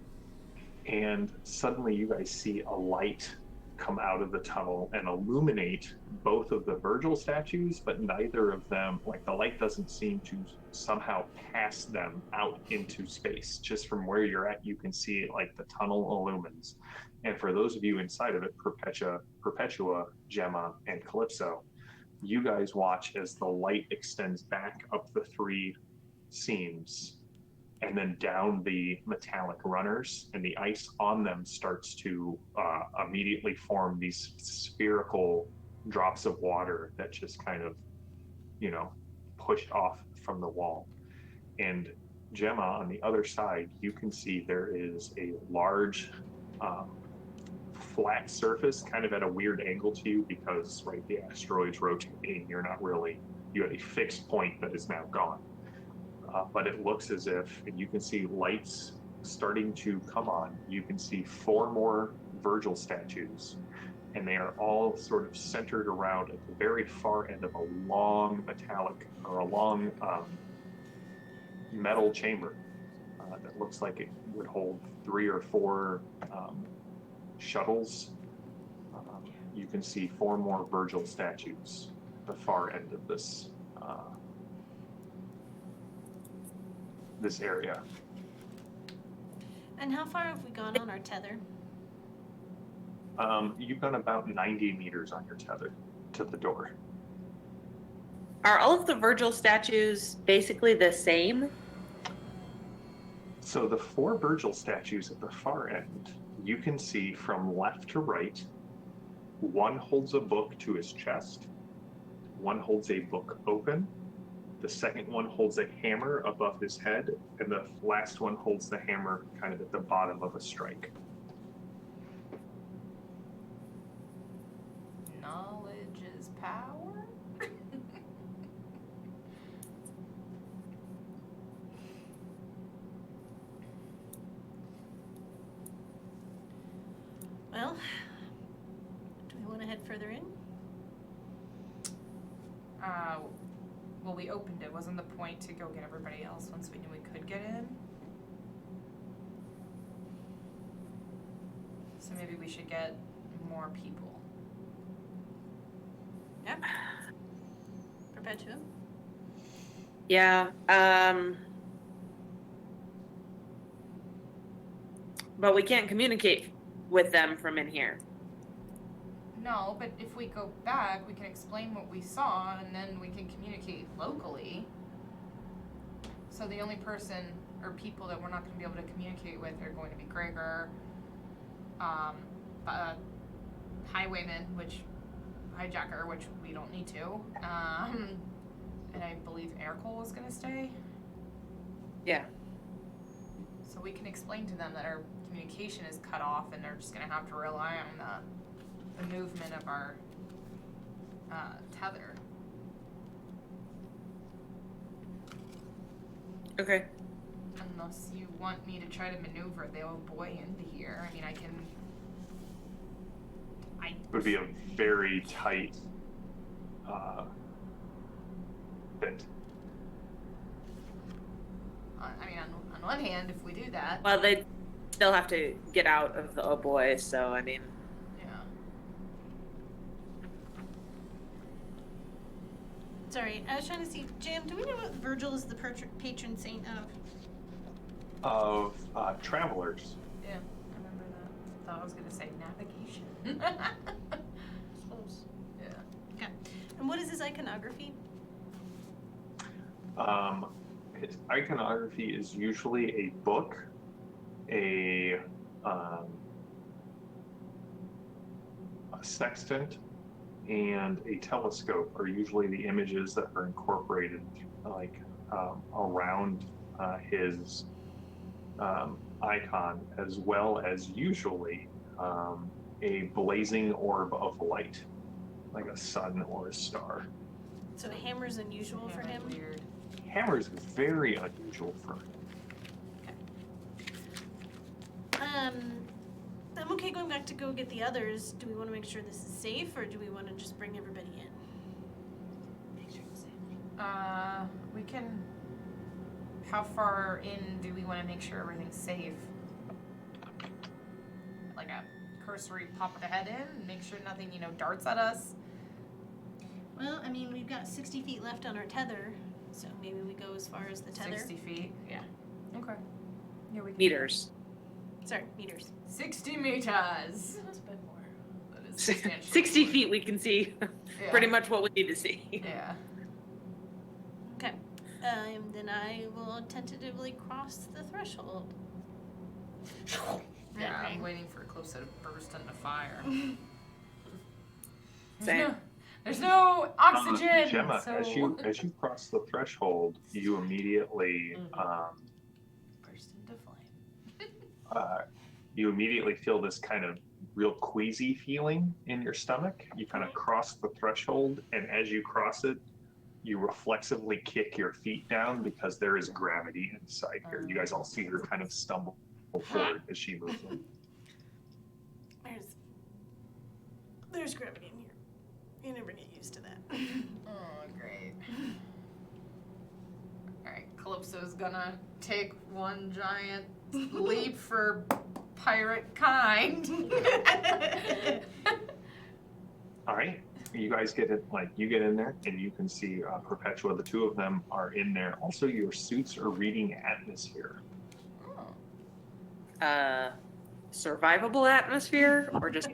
And suddenly you guys see a light come out of the tunnel and illuminate both of the Virgil statues, but neither of them, like the light doesn't seem to somehow pass them out into space. Just from where you're at, you can see it like the tunnel illumines. And for those of you inside of it, Perpetua, Gemma, and Calypso, you guys watch as the light extends back up the 3 seams and then down the metallic runners, and the ice on them starts to immediately form these spherical drops of water that just kind of, pushed off from the wall. And Gemma, on the other side, you can see there is a large flat surface kind of at a weird angle to you because, right, the asteroid's rotating. You had a fixed point that is now gone. But it looks as if, and you can see lights starting to come on. You can see 4 more Virgil statues, and they are all sort of centered around at the very far end of a long metal chamber that looks like it would hold 3 or 4 shuttles. You can see 4 more Virgil statues at the far end of this area. And how far have we gone on our tether? You've gone about 90 meters on your tether to the door. Are all of the Virgil statues basically the same? So the 4 Virgil statues at the far end, you can see from left to right, one holds a book to his chest, one holds a book open, the second one holds a hammer above his head, and the last one holds the hammer kind of at the bottom of a strike. Knowledge is power. Well, do we want to head further in? Well, we opened it. Wasn't the point to go get everybody else once we knew we could get in? So maybe we should get more people. Yeah. Perpetua? Yeah. But we can't communicate with them from in here. No, but if we go back, we can explain what we saw, and then we can communicate locally. So the only person or people that we're not going to be able to communicate with are going to be Gregor, Highwayman, hijacker, which we don't need to, and I believe Aircole is going to stay. Yeah. So we can explain to them that our communication is cut off, and they're just going to have to rely on the movement of our tether. Okay. Unless you want me to try to maneuver the Oh Boii into here. I mean, it Would be a very tight fit. I mean, on one hand, if we do that, Well, they still have to get out of the Oh Boy, so I mean. yeah. Sorry, I was trying to see. Jam, do we know what Virgil is the patron saint of? Of travelers. Yeah, I remember that. Thought I was gonna say navigation. Close. Yeah. Okay. And what is his iconography? His iconography is usually a book, a sextant, and a telescope are usually the images that are incorporated around his icon, as well as usually a blazing orb of light, like a sun or a star. So a hammer's unusual for him. Weird. Hammer is very unusual for him. I'm okay going back to go get the others. Do we want to make sure this is safe, or do we want to just bring everybody in? Make sure it's safe. We can. How far in do we want to make sure everything's safe? Like a cursory pop of the head in, make sure nothing, darts at us. Well, I mean, we've got 60 feet left on our tether, so maybe we go as far as the tether. 60 feet. Yeah. Okay. Yeah, we can. Meters. Sorry, meters. 60 meters. That's a bit more. That is substantially 60 more. feet we can see Yeah. pretty much what we need to see. Yeah. Okay. Then I will tentatively cross the threshold. Yeah, I'm waiting for Closa to burst into fire. Same. There's no oxygen. Gemma, so... as you cross the threshold, you immediately burst into flame. you immediately feel this kind of real queasy feeling in your stomach. You kind of cross the threshold, and as you cross it, you reflexively kick your feet down because there is gravity inside here. You guys all see her kind of stumble forward as she moves in. There's gravity in here. You never get used to that. Oh, great. Alright, Calypso's gonna take one giant leap for pirate kind. All right, you guys get it. You get in there, and you can see Perpetua. The two of them are in there. Also, your suits are reading atmosphere. Oh. survivable atmosphere, or just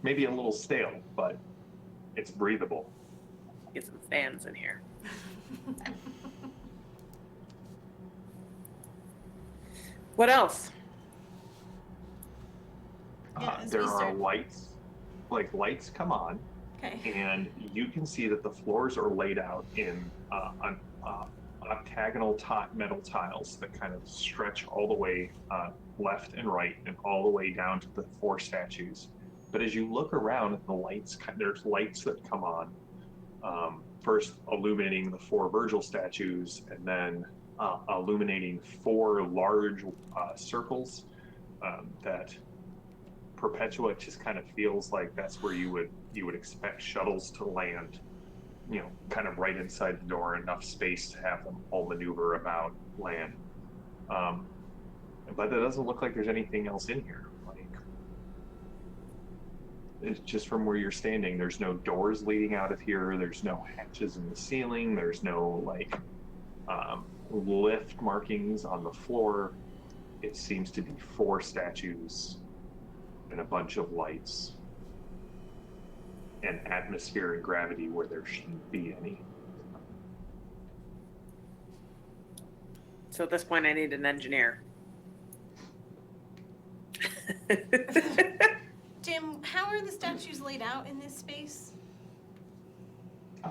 Maybe a little stale, but it's breathable. get some fans in here? What else? Yeah, as There we are start- lights, like lights come on, Okay. and you can see that the floors are laid out in octagonal metal tiles that kind of stretch all the way left and right and all the way down to the 4 statues. But as you look around, there's lights that come on, first illuminating the 4 Virgil statues, and then illuminating 4 large circles that Perpetua just kind of feels like that's where you would expect shuttles to land, kind of right inside the door, enough space to have them all maneuver about land. But it doesn't look like there's anything else in here. Like, it's just from where you're standing, there's no doors leading out of here. There's no hatches in the ceiling. There's no lift markings on the floor. It seems to be 4 statues and a bunch of lights and atmosphere and gravity where there shouldn't be any. So at this point, I need an engineer. Tim, how are the statues laid out in this space?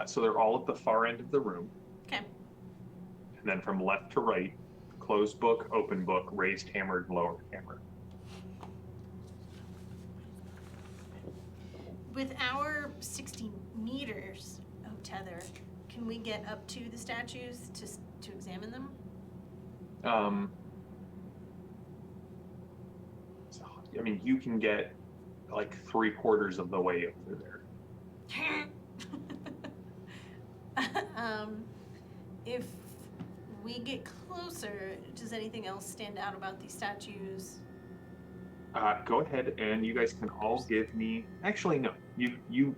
So they're all at the far end of the room. Okay. And then from left to right, closed book, open book, raised hammered, lowered hammered. With our 60 meters of tether, can we get up to the statues to examine them? I mean, you can get like 3/4 of the way over there. If we get closer, does anything else stand out about these statues? Go ahead, and you guys can all give me. Actually, no.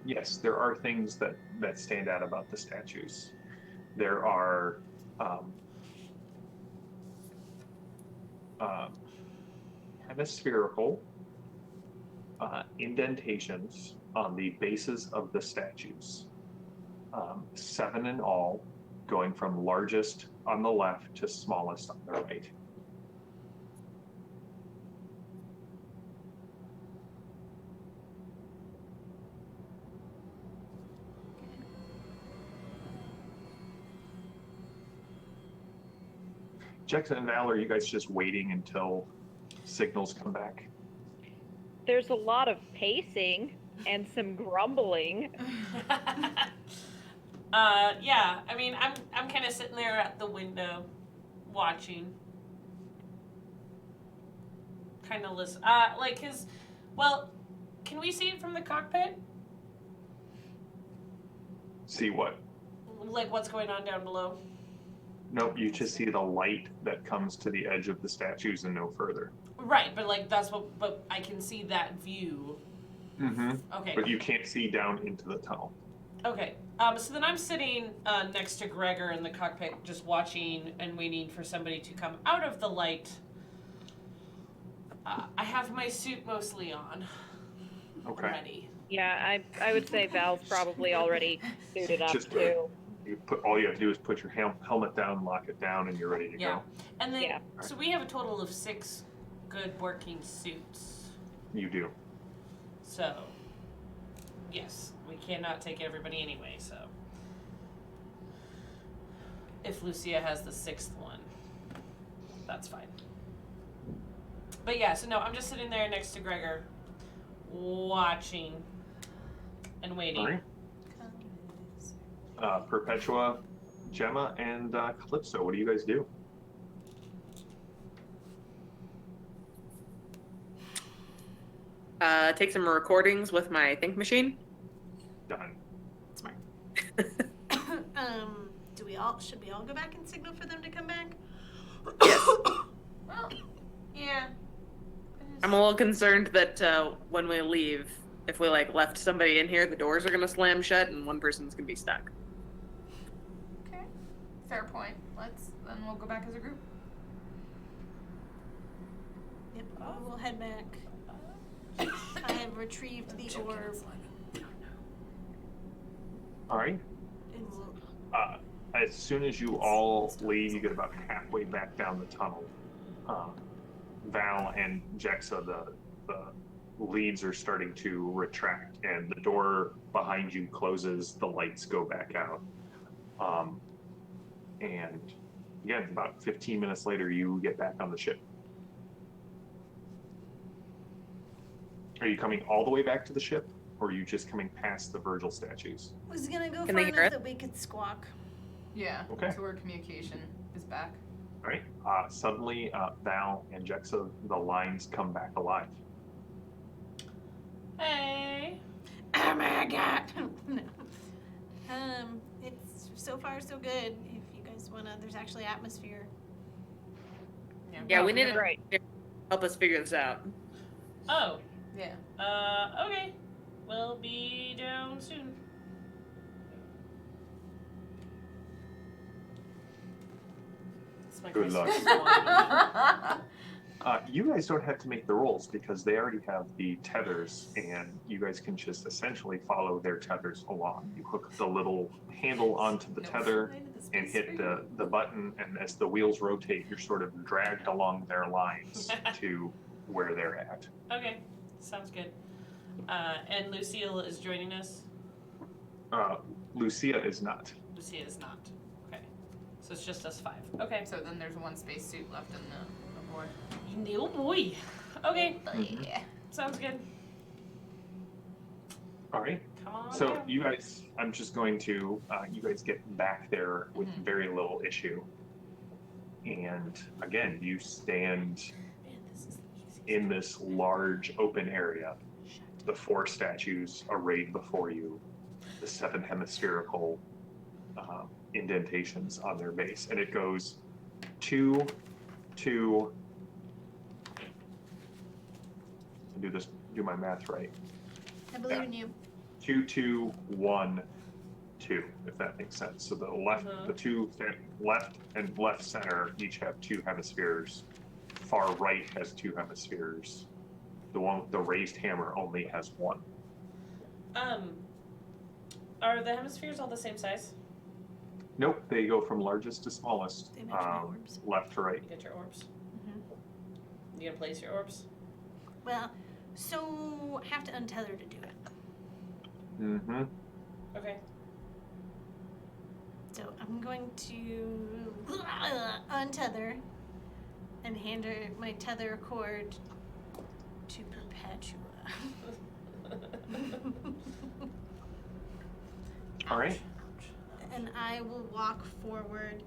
Yes, there are things that stand out about the statues. There are hemispherical indentations on the bases of the statues. 7 in all, going from largest on the left to smallest on the right. Jackson and Val, are you guys just waiting until signals come back? There's a lot of pacing and some grumbling. Yeah, I mean, I'm kind of sitting there at the window, watching, kind of listen. Can we see it from the cockpit? See what? Like what's going on down below? Nope, you just see the light that comes to the edge of the statues and no further. Right, but but I can see that view. Mm-hmm. Okay. But you can't see down into the tunnel. Okay. So then I'm sitting next to Gregor in the cockpit, just watching and waiting for somebody to come out of the light. I have my suit mostly on. Okay. Ready. Yeah, I would say Val's probably already suited up Just too. All you have to do is put your helmet down, lock it down, and you're ready to Yeah. go. And then, Yeah. so we have a total of 6 good working suits. You do. So, yes, we cannot take everybody anyway, so. If Lucia has the 6th one, that's fine. But yeah, so no, I'm just sitting there next to Gregor, watching and waiting. All right. Perpetua, Gemma, and Calypso, what do you guys do? Take some recordings with my think machine. Done. Smart. Should we all go back and signal for them to come back? Yes. Well, yeah. I'm a little concerned that when we leave, if we left somebody in here, the doors are gonna slam shut and one person's gonna be stuck. Okay. Fair point. Then we'll go back as a group. Yep. We will head back. I have retrieved the orb. All right. And will As soon as you all leave, you get about halfway back down the tunnel. Val and Jexa, the leads are starting to retract, and the door behind you closes. The lights go back out. And again, about 15 minutes later, you get back on the ship. Are you coming all the way back to the ship, or are you just coming past the Virgil statues? was gonna go Can far they hear enough it? that we could squawk. Yeah. Okay. So our communication is back. All right. Suddenly, Val and Jexa, the lines come back alive. Hey. Oh my god. No. It's so far so good. If you guys wanna, there's actually atmosphere. Yeah, we need to Great. help us figure this out. Oh. Yeah. Okay. We'll be down soon. It's my Good Christmas luck. one. You guys don't have to make the rolls because they already have the tethers, and you guys can just essentially follow their tethers along. You hook the little handle onto the tether and hit the button, and as the wheels rotate, you're sort of dragged along their lines to where they're at. Okay. Sounds good. And Lucille is joining us. Lucia is not. Lucia is not. Okay. So it's just us 5. Okay. So then there's one space suit left in the board. Oh boy. Okay. Yeah. Sounds good. All right. Come on. So down. you guys, I'm just going to, you guys get back there with Mhm. very little issue. And again, you stand Man, this is the easiest. in this large open area, the 4 statues arrayed before you, the 7 hemispherical indentations on their base, and it goes 2, 2. Do my math right. I believe Yeah. in you. 2, 2, 1, 2. If that makes sense. So the left, Mhm. the 2 left and left center each have 2 hemispheres. Far right has 2 hemispheres. The one with the raised hammer only has 1. Are the hemispheres all the same size? Nope, they go from largest to smallest, They match my orbs. left to right. You get your orbs. Mhm. You gonna place your orbs? Well, so have to untether to do it. Mm-hmm. Okay. So I'm going to untether and hand her my tether cord to Perpetua. All right. And I will walk forward.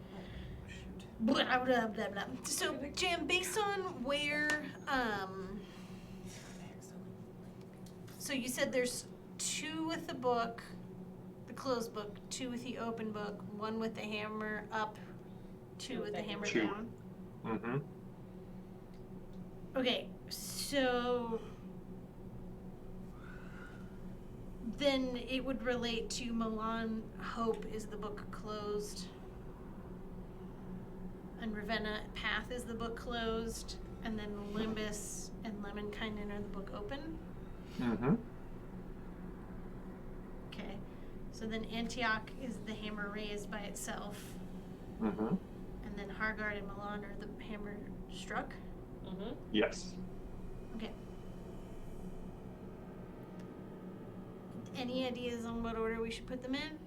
Blah, blah, blah, blah. So, Jam, based on where, so you said there's 2 with the book, the closed book, 2 with the open book, 1 with the hammer up, 2 with the hammer Two. down. Mm-hmm. Okay, so then it would relate to Milan Hope is the book closed. And Ravenna Path is the book closed. And then Limbus and Lemminkind are the book open. Mm-hmm. Okay. So then Antioch is the hammer raised by itself. Mm-hmm. And then Hargard and Milan are the hammer struck. Mm-hmm. Yes. Okay. Any ideas on what order we should put them in?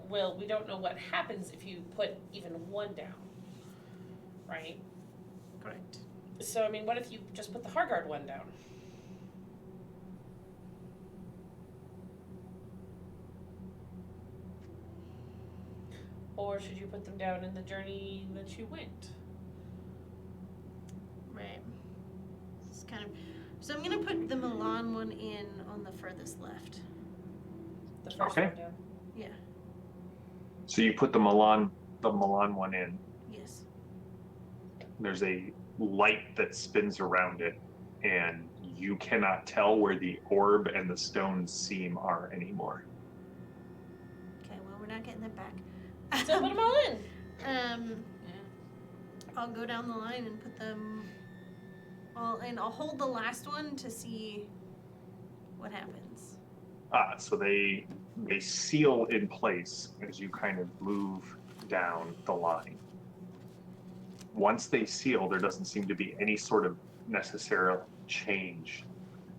Well, we don't know what happens if you put even 1 down, right? Correct. So, I mean, what if you just put the Hargard 1 down? Or should you put them down in the journey that you went? Right. It's kind of. So I'm gonna put the Milan one in on the furthest left. The first Okay. one down. Yeah. So you put the Milan one in. Yes. There's a light that spins around it, and you cannot tell where the orb and the stone seam are anymore. Okay. Well, we're not getting that back. So put them all in. I'll go down the line and put them all, and I'll hold the last one to see what happens. So they seal in place as you kind of move down the line. Once they seal, there doesn't seem to be any sort of necessary change,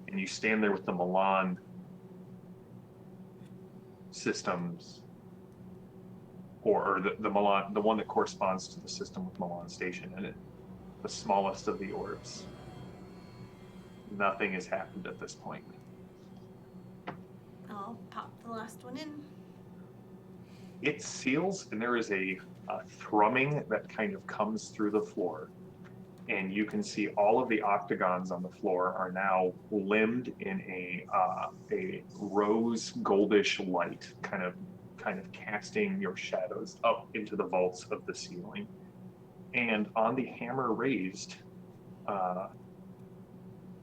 and you stand there with the Milan systems, or the Milan, the one that corresponds to the system with Milan Station in it, the smallest of the orbs. Nothing has happened at this point. I'll pop the last one in. It seals, and there is a thrumming that kind of comes through the floor, and you can see all of the octagons on the floor are now limned in a rose goldish light, kind of casting your shadows up into the vaults of the ceiling. And on the hammer raised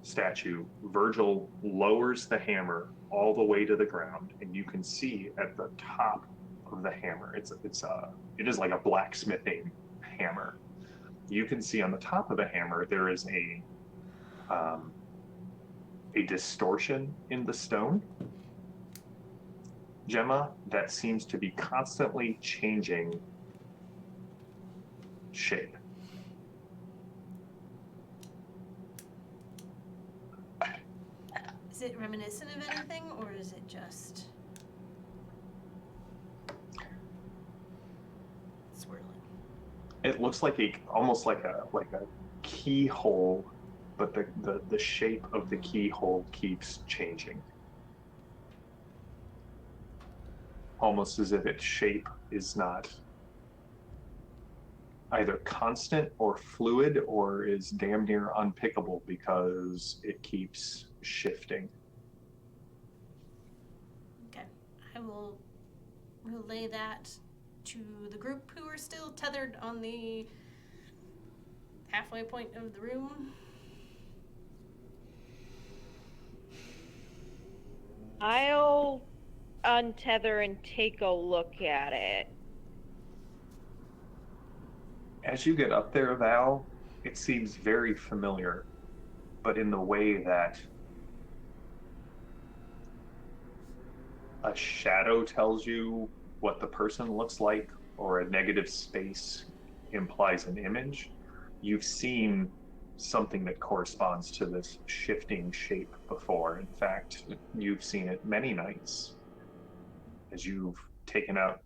statue, Virgil lowers the hammer all the way to the ground, and you can see at the top of the hammer, it is like a blacksmithing hammer. You can see on the top of the hammer there is a distortion in the stone, Gemma, that seems to be constantly changing shape. Is it reminiscent of anything, or is it just swirling? It looks like almost like a keyhole, but the shape of the keyhole keeps changing. Almost as if its shape is not either constant or fluid, or is damn near unpickable because it keeps shifting. Okay, I will relay that to the group who are still tethered on the halfway point of the room. I'll untether and take a look at it. As you get up there, Val, it seems very familiar, but in the way that a shadow tells you what the person looks like, or a negative space implies an image. You've seen something that corresponds to this shifting shape before. In fact, you've seen it many nights as you've taken out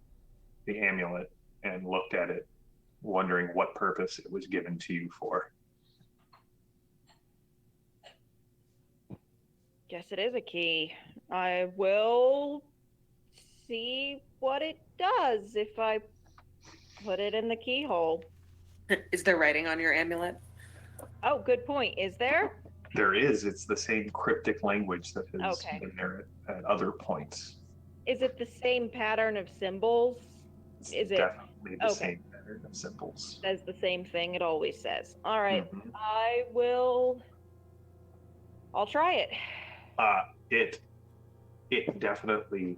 the amulet and looked at it, wondering what purpose it was given to you for. Guess it is a key. I will see what it does if I put it in the keyhole. Is there writing on your amulet? Oh, good point. Is there? There is. It's the same cryptic language that has Okay. been there at other points. Is it the same pattern of symbols? It's Is it? definitely the Okay. same pattern of symbols. Says the same thing it always says. All right. Mhm. I'll try it. It definitely,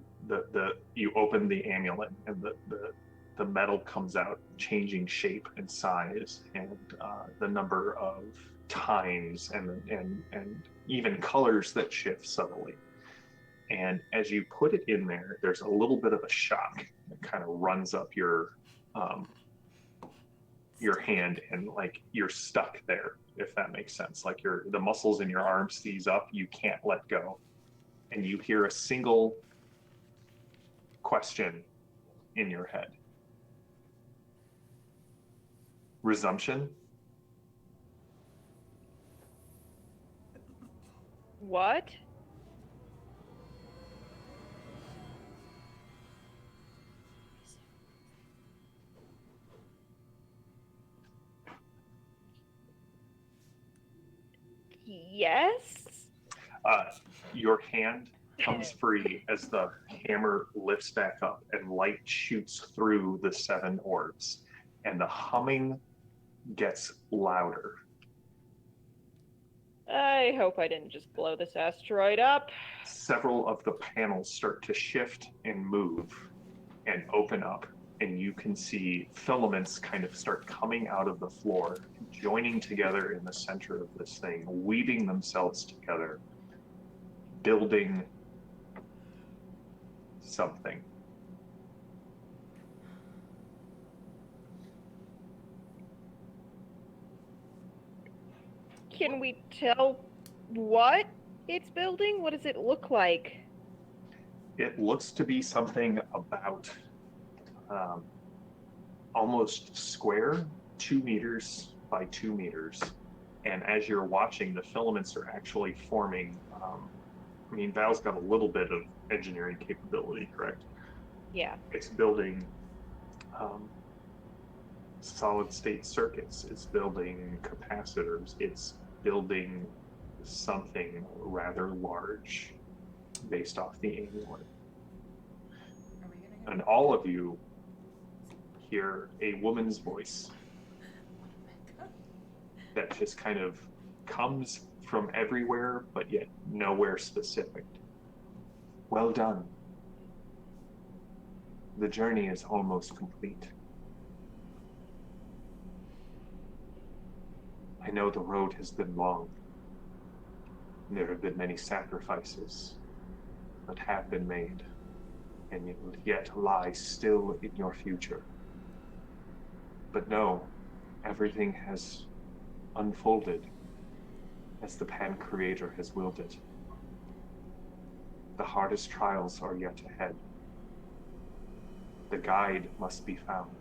you open the amulet and the metal comes out, changing shape and size, and the number of times and even colors that shift subtly. And as you put it in there, there's a little bit of a shock that kind of runs up your hand, and like you're stuck there, if that makes sense. Like the muscles in your arm seize up, you can't let go. And you hear a single question in your head. Resumption? What? Yes? Your hand comes free as the hammer lifts back up and light shoots through the 7 orbs, and the humming gets louder. I hope I didn't just blow this asteroid up. Several of the panels start to shift and move and open up, and you can see filaments kind of start coming out of the floor, joining together in the center of this thing, weaving themselves together, building something. Can we tell what it's building? What does it look like? It looks to be something about almost square, 2 meters by 2 meters. And as you're watching, the filaments are actually forming. I mean, Val's got a little bit of engineering capability, correct? Yeah. It's building solid state circuits, it's building capacitors, it's building something rather large based off the amulet. And all of you hear a woman's voice that just kind of comes from everywhere, but yet nowhere specific. Well done. The journey is almost complete. I know the road has been long. There have been many sacrifices that have been made, and yet lie still in your future. But no, everything has unfolded as the Pan Creator has willed it. The hardest trials are yet ahead. The guide must be found.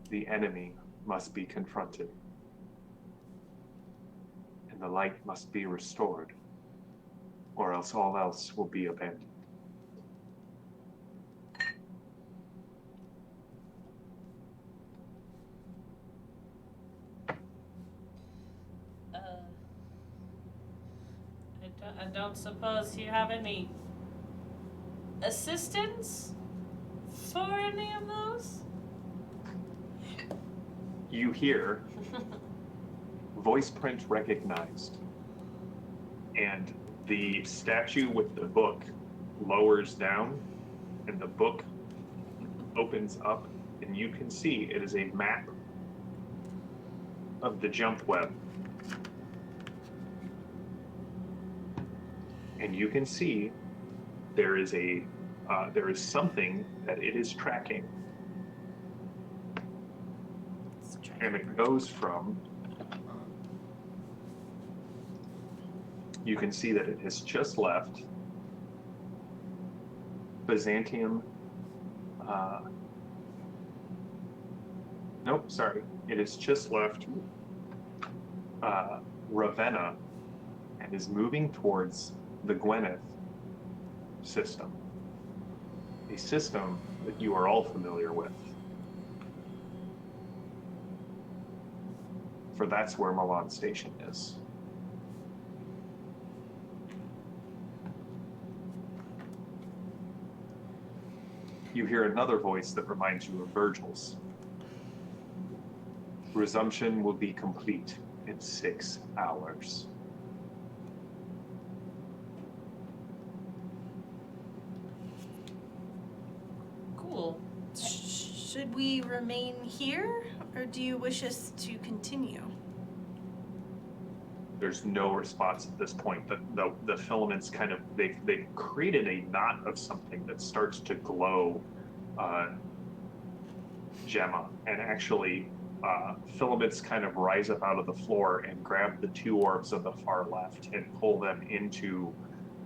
The enemy must be confronted. And the light must be restored, or else all else will be abandoned. I don't suppose you have any assistance for any of those? You hear voice print recognized, and the statue with the book lowers down, and the book opens up, and you can see it is a map of the jump web. And you can see there is something that it is tracking. And it goes from, you can see that it has just left Byzantium, nope, sorry, it has just left Ravenna and is moving towards the Gwyneth system, a system that you are all familiar with. For that's where Milan Station is. You hear another voice that reminds you of Virgil's. Resumption will be complete in 6 hours. Cool. Should we remain here, or do you wish us to continue? There's no response at this point. The filaments kind of, they've created a knot of something that starts to glow Gemma, and actually filaments kind of rise up out of the floor and grab the 2 orbs on the far left and pull them into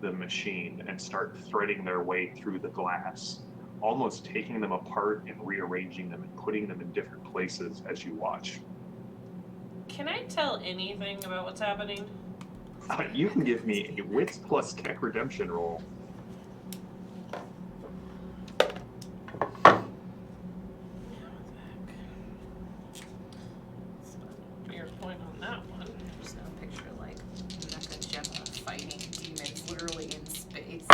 the machine and start threading their way through the glass, almost taking them apart and rearranging them and putting them in different places as you watch. Can I tell anything about what's happening? You can give me a wits plus tech redemption roll. Your point on that one. Just now picture like Mecha Gemma fighting demons literally in space.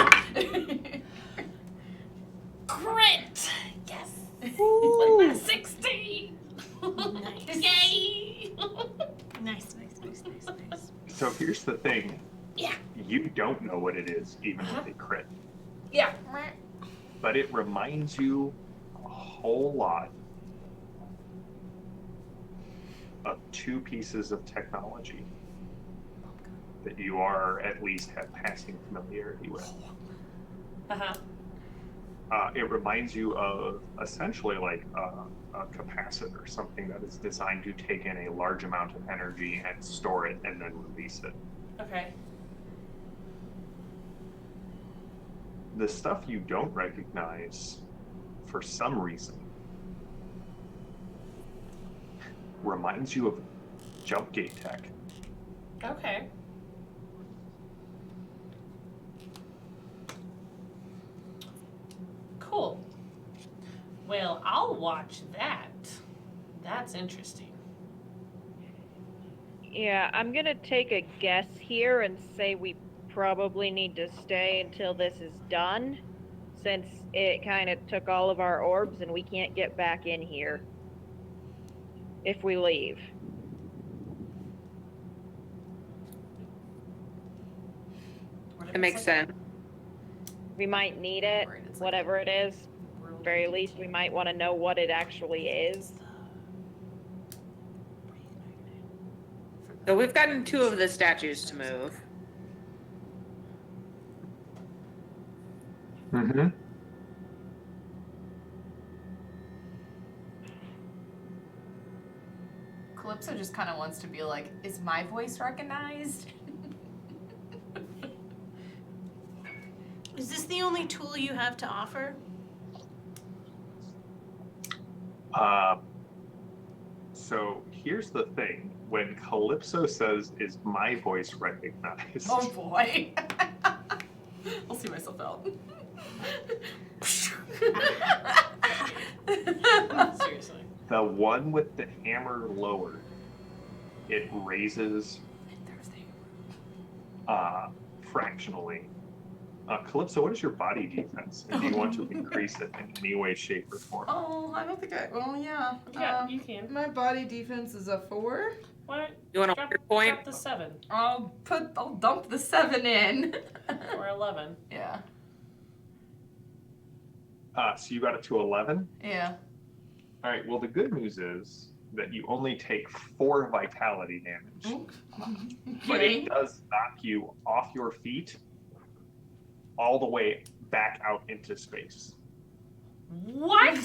Crit! Yes! Ooh. 16! Nice. Yay! Nice. So here's the thing. Yeah. You don't know what it is, even with a crit. Yeah. but it reminds you a whole lot of two pieces of technology that you are at least have passing familiarity with. Uh-huh. It reminds you of essentially like a capacitor, something that is designed to take in a large amount of energy and store it and then release it. Okay. The stuff you don't recognize, for some reason, reminds you of jump gate tech. Okay. Cool. Well, I'll watch that. That's interesting. Yeah, I'm gonna take a guess here and say we probably need to stay until this is done, since it kind of took all of our orbs and we can't get back in here if we leave. It makes sense. We might need it, whatever it is. Very least, we might want to know what it actually is. So we've gotten 2 of the statues to move. Mm-hmm. Calypso just kind of wants to be like, is my voice recognized? Is this the only tool you have to offer? So here's the thing. When Calypso says, is my voice recognized? Oh boy. I'll see myself out. Seriously. The one with the hammer lowered, it raises fractionally. Calypso, what is your body defense? And do you want to increase it in any way, shape, or form? Oh, I don't think well, yeah. Yeah, you can. My body defense is a 4. Why don't You want to drop, your point? drop the 7 I'll dump the 7 in. or 11? Yeah. So you got it to 11? Yeah. All right, well, the good news is that you only take 4 vitality damage, but Okay. it does knock you off your feet all the way back out into space. What?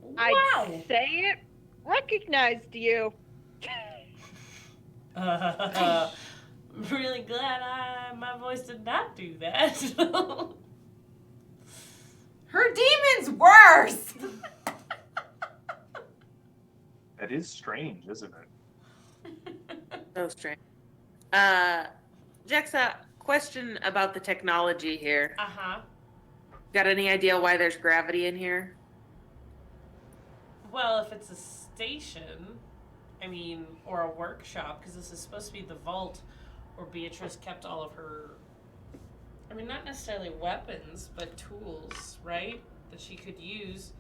Wow. I'd say it recognized you. Really glad my voice did not do that. Her demon's worse. That is strange, isn't it? So strange. Jexa, question about the technology here. Uh-huh. Got any idea why there's gravity in here? Well, if it's a station, or a workshop, because this is supposed to be the vault where Beatrice kept all of her, not necessarily weapons, but tools, right? That she could use.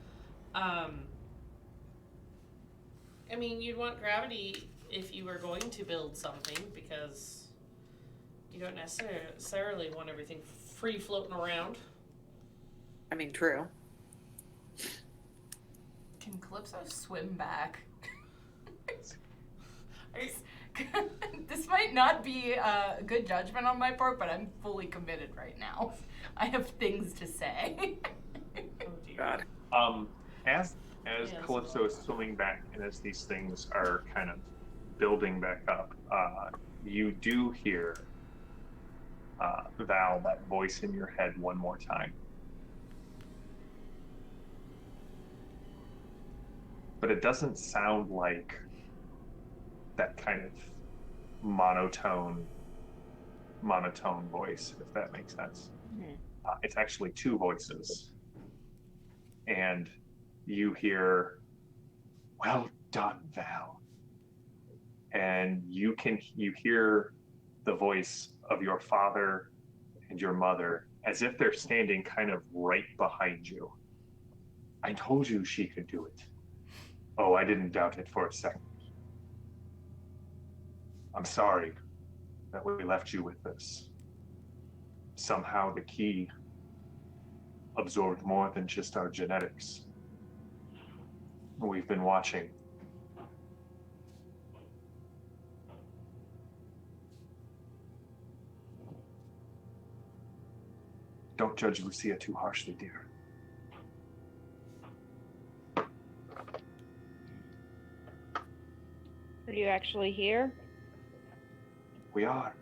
You'd want gravity if you were going to build something, because you don't necessarily want everything free floating around. True. Can Calypso swim back? This might not be a good judgment on my part, but I'm fully committed right now. I have things to say. Oh dear. God. As Yes. Calypso is swimming back, and as these things are kind of building back up, you do hear Val, that voice in your head, one more time. But it doesn't sound like that kind of monotone voice, if that makes sense. It's actually 2 voices. And you hear, "Well done, Val." And you hear the voice of your father and your mother as if they're standing kind of right behind you. "I told you she could do it. Oh, I didn't doubt it for a second. I'm sorry that we left you with this. Somehow the key absorbed more than just our genetics. We've been watching. Don't judge Lucia too harshly, dear. Are you actually here? We are.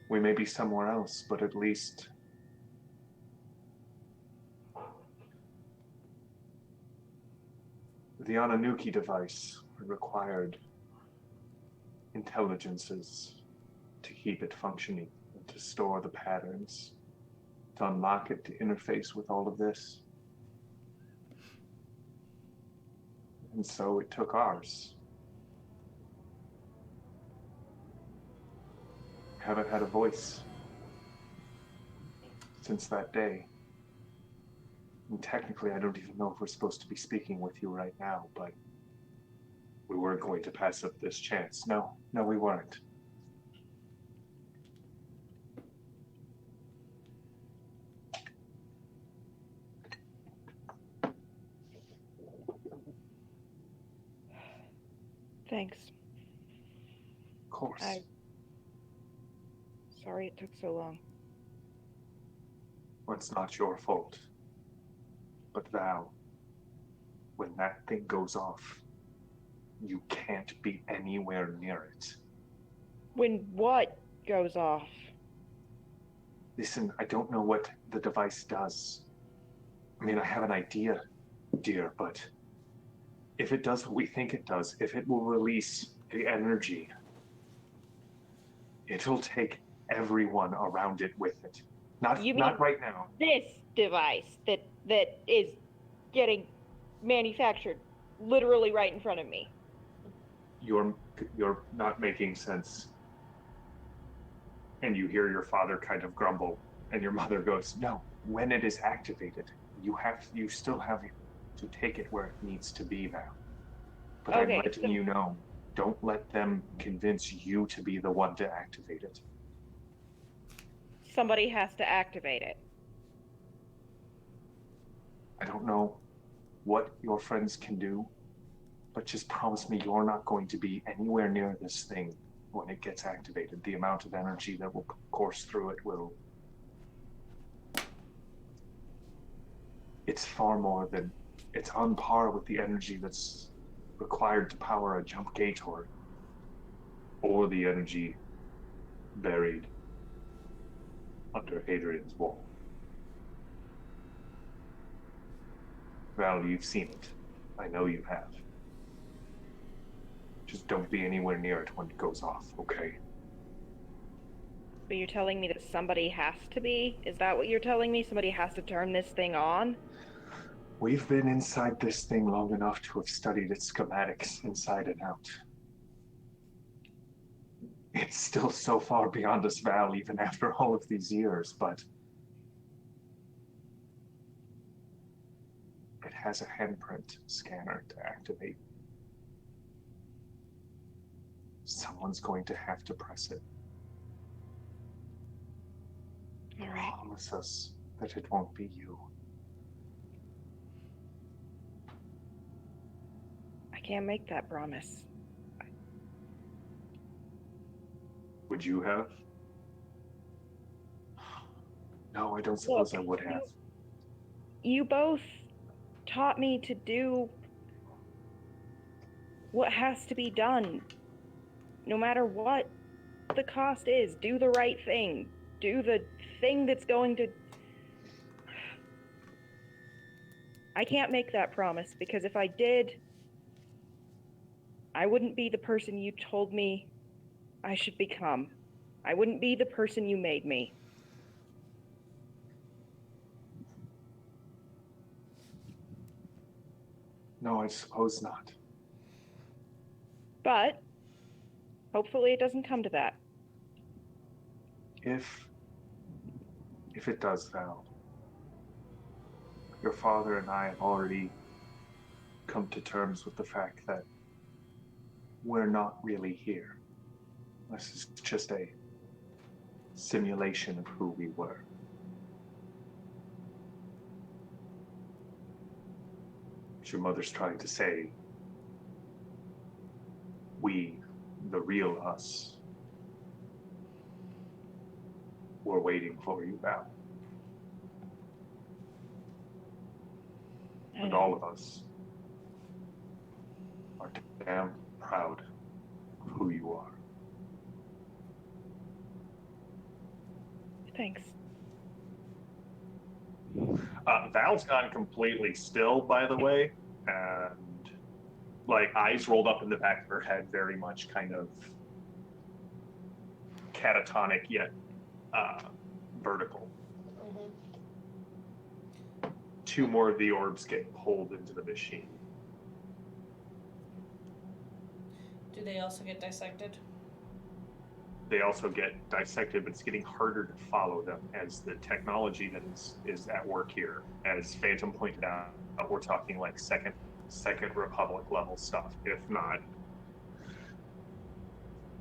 We may be somewhere else, but at least the Ananuki device required intelligences to keep it functioning, and to store the patterns, to unlock it, to interface with all of this. And so it took ours. Haven't had a voice since that day. And technically, I don't even know if we're supposed to be speaking with you right now, but we weren't going to pass up this chance. No, we weren't. Thanks. Of course. Sorry it took so long. Well, it's not your fault. But Val, when that thing goes off, you can't be anywhere near it. When what goes off? Listen, I don't know what the device does. I mean, I have an idea, dear, but if it does what we think it does, if it will release the energy, it'll take everyone around it with it. Not right now. This device that is getting manufactured literally right in front of me. You're not making sense. And you hear your father kind of grumble, and your mother goes, no, when it is activated, you still have to take it where it needs to be now. But Okay, I'm letting you know, don't let them convince you to be the one to activate it. Somebody has to activate it. I don't know what your friends can do, but just promise me you're not going to be anywhere near this thing when it gets activated. The amount of energy that will course through it will... It's far more than... It's on par with the energy that's required to power a jump gate or the energy buried under Hadrian's wall. Val, you've seen it. I know you have. Just don't be anywhere near it when it goes off, okay? But you're telling me that somebody has to be? Is that what you're telling me? Somebody has to turn this thing on? We've been inside this thing long enough to have studied its schematics inside and out. It's still so far beyond us, Val, even after all of these years, but it has a handprint scanner to activate. Someone's going to have to press it. All right. Promise us that it won't be you. I can't make that promise. Would you have? No, I don't suppose I would have. You both taught me to do what has to be done. No matter what the cost is, do the right thing. Do the thing that's going to... I can't make that promise, because if I did, I wouldn't be the person you told me I should become. I wouldn't be the person you made me. No, I suppose not. But hopefully it doesn't come to that. If it does, Val, your father and I have already come to terms with the fact that we're not really here. This is just a simulation of who we were. what your mother's trying to say. We, the real us, we're waiting for you now. And all of us are damn proud of who you are. Thanks. Val's gone completely still, by the way, and like eyes rolled up in the back of her head, very much kind of catatonic yet vertical. Two more of the orbs get pulled into the machine. Do they also get dissected? They also get dissected, but it's getting harder to follow them as the technology that is at work here. As Phantom pointed out, we're talking like second Republic level stuff, if not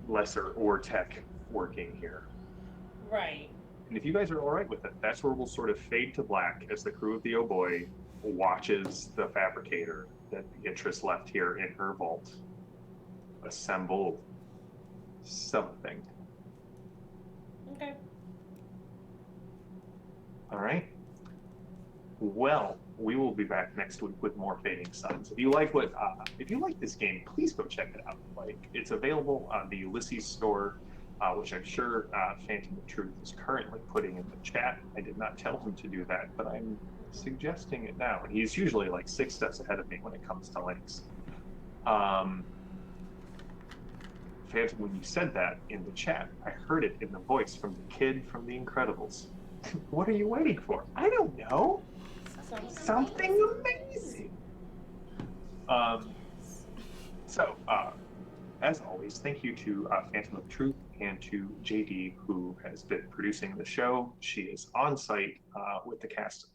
lesser or tech working here. Right. And if you guys are all right with it, that's where we'll sort of fade to black as the crew of the Oh Boii watches the fabricator that Beatrice left here in her vault assemble something. Okay. All right. Well, we will be back next week with more Fading Suns. If you like this game, please go check it out. Like, it's available on the Ulysses store, which I'm sure Phantom of Truth is currently putting in the chat. I did not tell him to do that, but I'm suggesting it now. And he's usually like 6 steps ahead of me when it comes to links. Phantom, when you said that in the chat, I heard it in the voice from the kid from The Incredibles. What are you waiting for? I don't know. Something amazing. As always, thank you to Phantom of Truth and to JD, who has been producing the show. She is on site with the cast,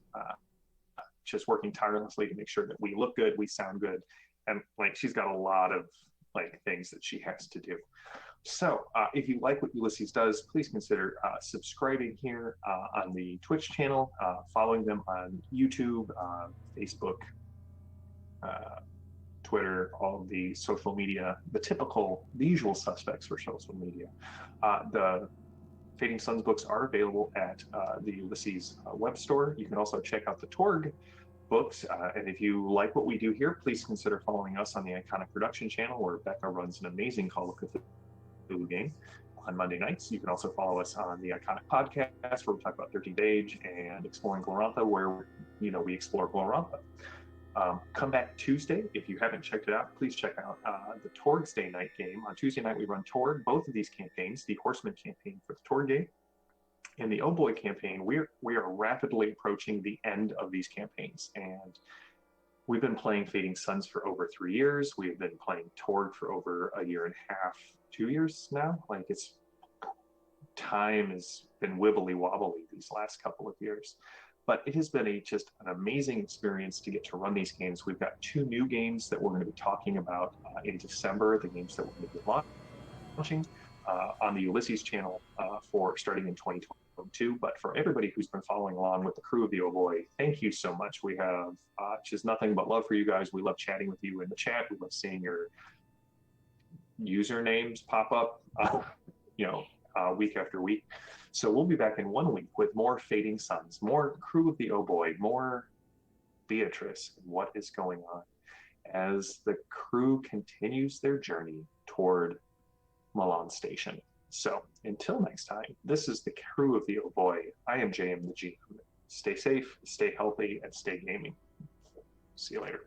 just working tirelessly to make sure that we look good, we sound good, and like she's got a lot of like things that she has to do. So if you like what Ulysses does, please consider subscribing here on the Twitch channel, following them on YouTube, Facebook, Twitter, all of the social media, the usual suspects for social media. The Fading Suns books are available at the Ulysses web store. You can also check out the Torg books. And if you like what we do here, please consider following us on the Iconic Production channel, where Becca runs an amazing Call of Cthulhu game on Monday nights. You can also follow us on the Iconic Podcast, where we talk about 13th Age and Exploring Glorantha, where we explore Glorantha. Come back Tuesday. If you haven't checked it out, please check out the Torg's Day night game. On Tuesday night, we run Torg, both of these campaigns, the Horseman campaign for the Torg game and the Oh Boii campaign. We are rapidly approaching the end of these campaigns, and we've been playing Fading Suns for over 3 years. We've been playing Torg for over a year and a half, 2 years now. Like, time has been wibbly wobbly these last couple of years. But it has been just an amazing experience to get to run these games. We've got 2 new games that we're going to be talking about in December, the games that we're going to be launching on the Ulysses channel for starting in 2022. But for everybody who's been following along with the crew of the Oh Boii, thank you so much. We have just nothing but love for you guys. We love chatting with you in the chat. We love seeing your usernames pop up, week after week. So we'll be back in 1 week with more Fading Suns, more crew of the Oh Boii, more Beatrice, and what is going on as the crew continues their journey toward Milan Station. So until next time, this is the crew of the Oh Boii. I am JM the GM. Stay safe, stay healthy, and stay gaming. See you later.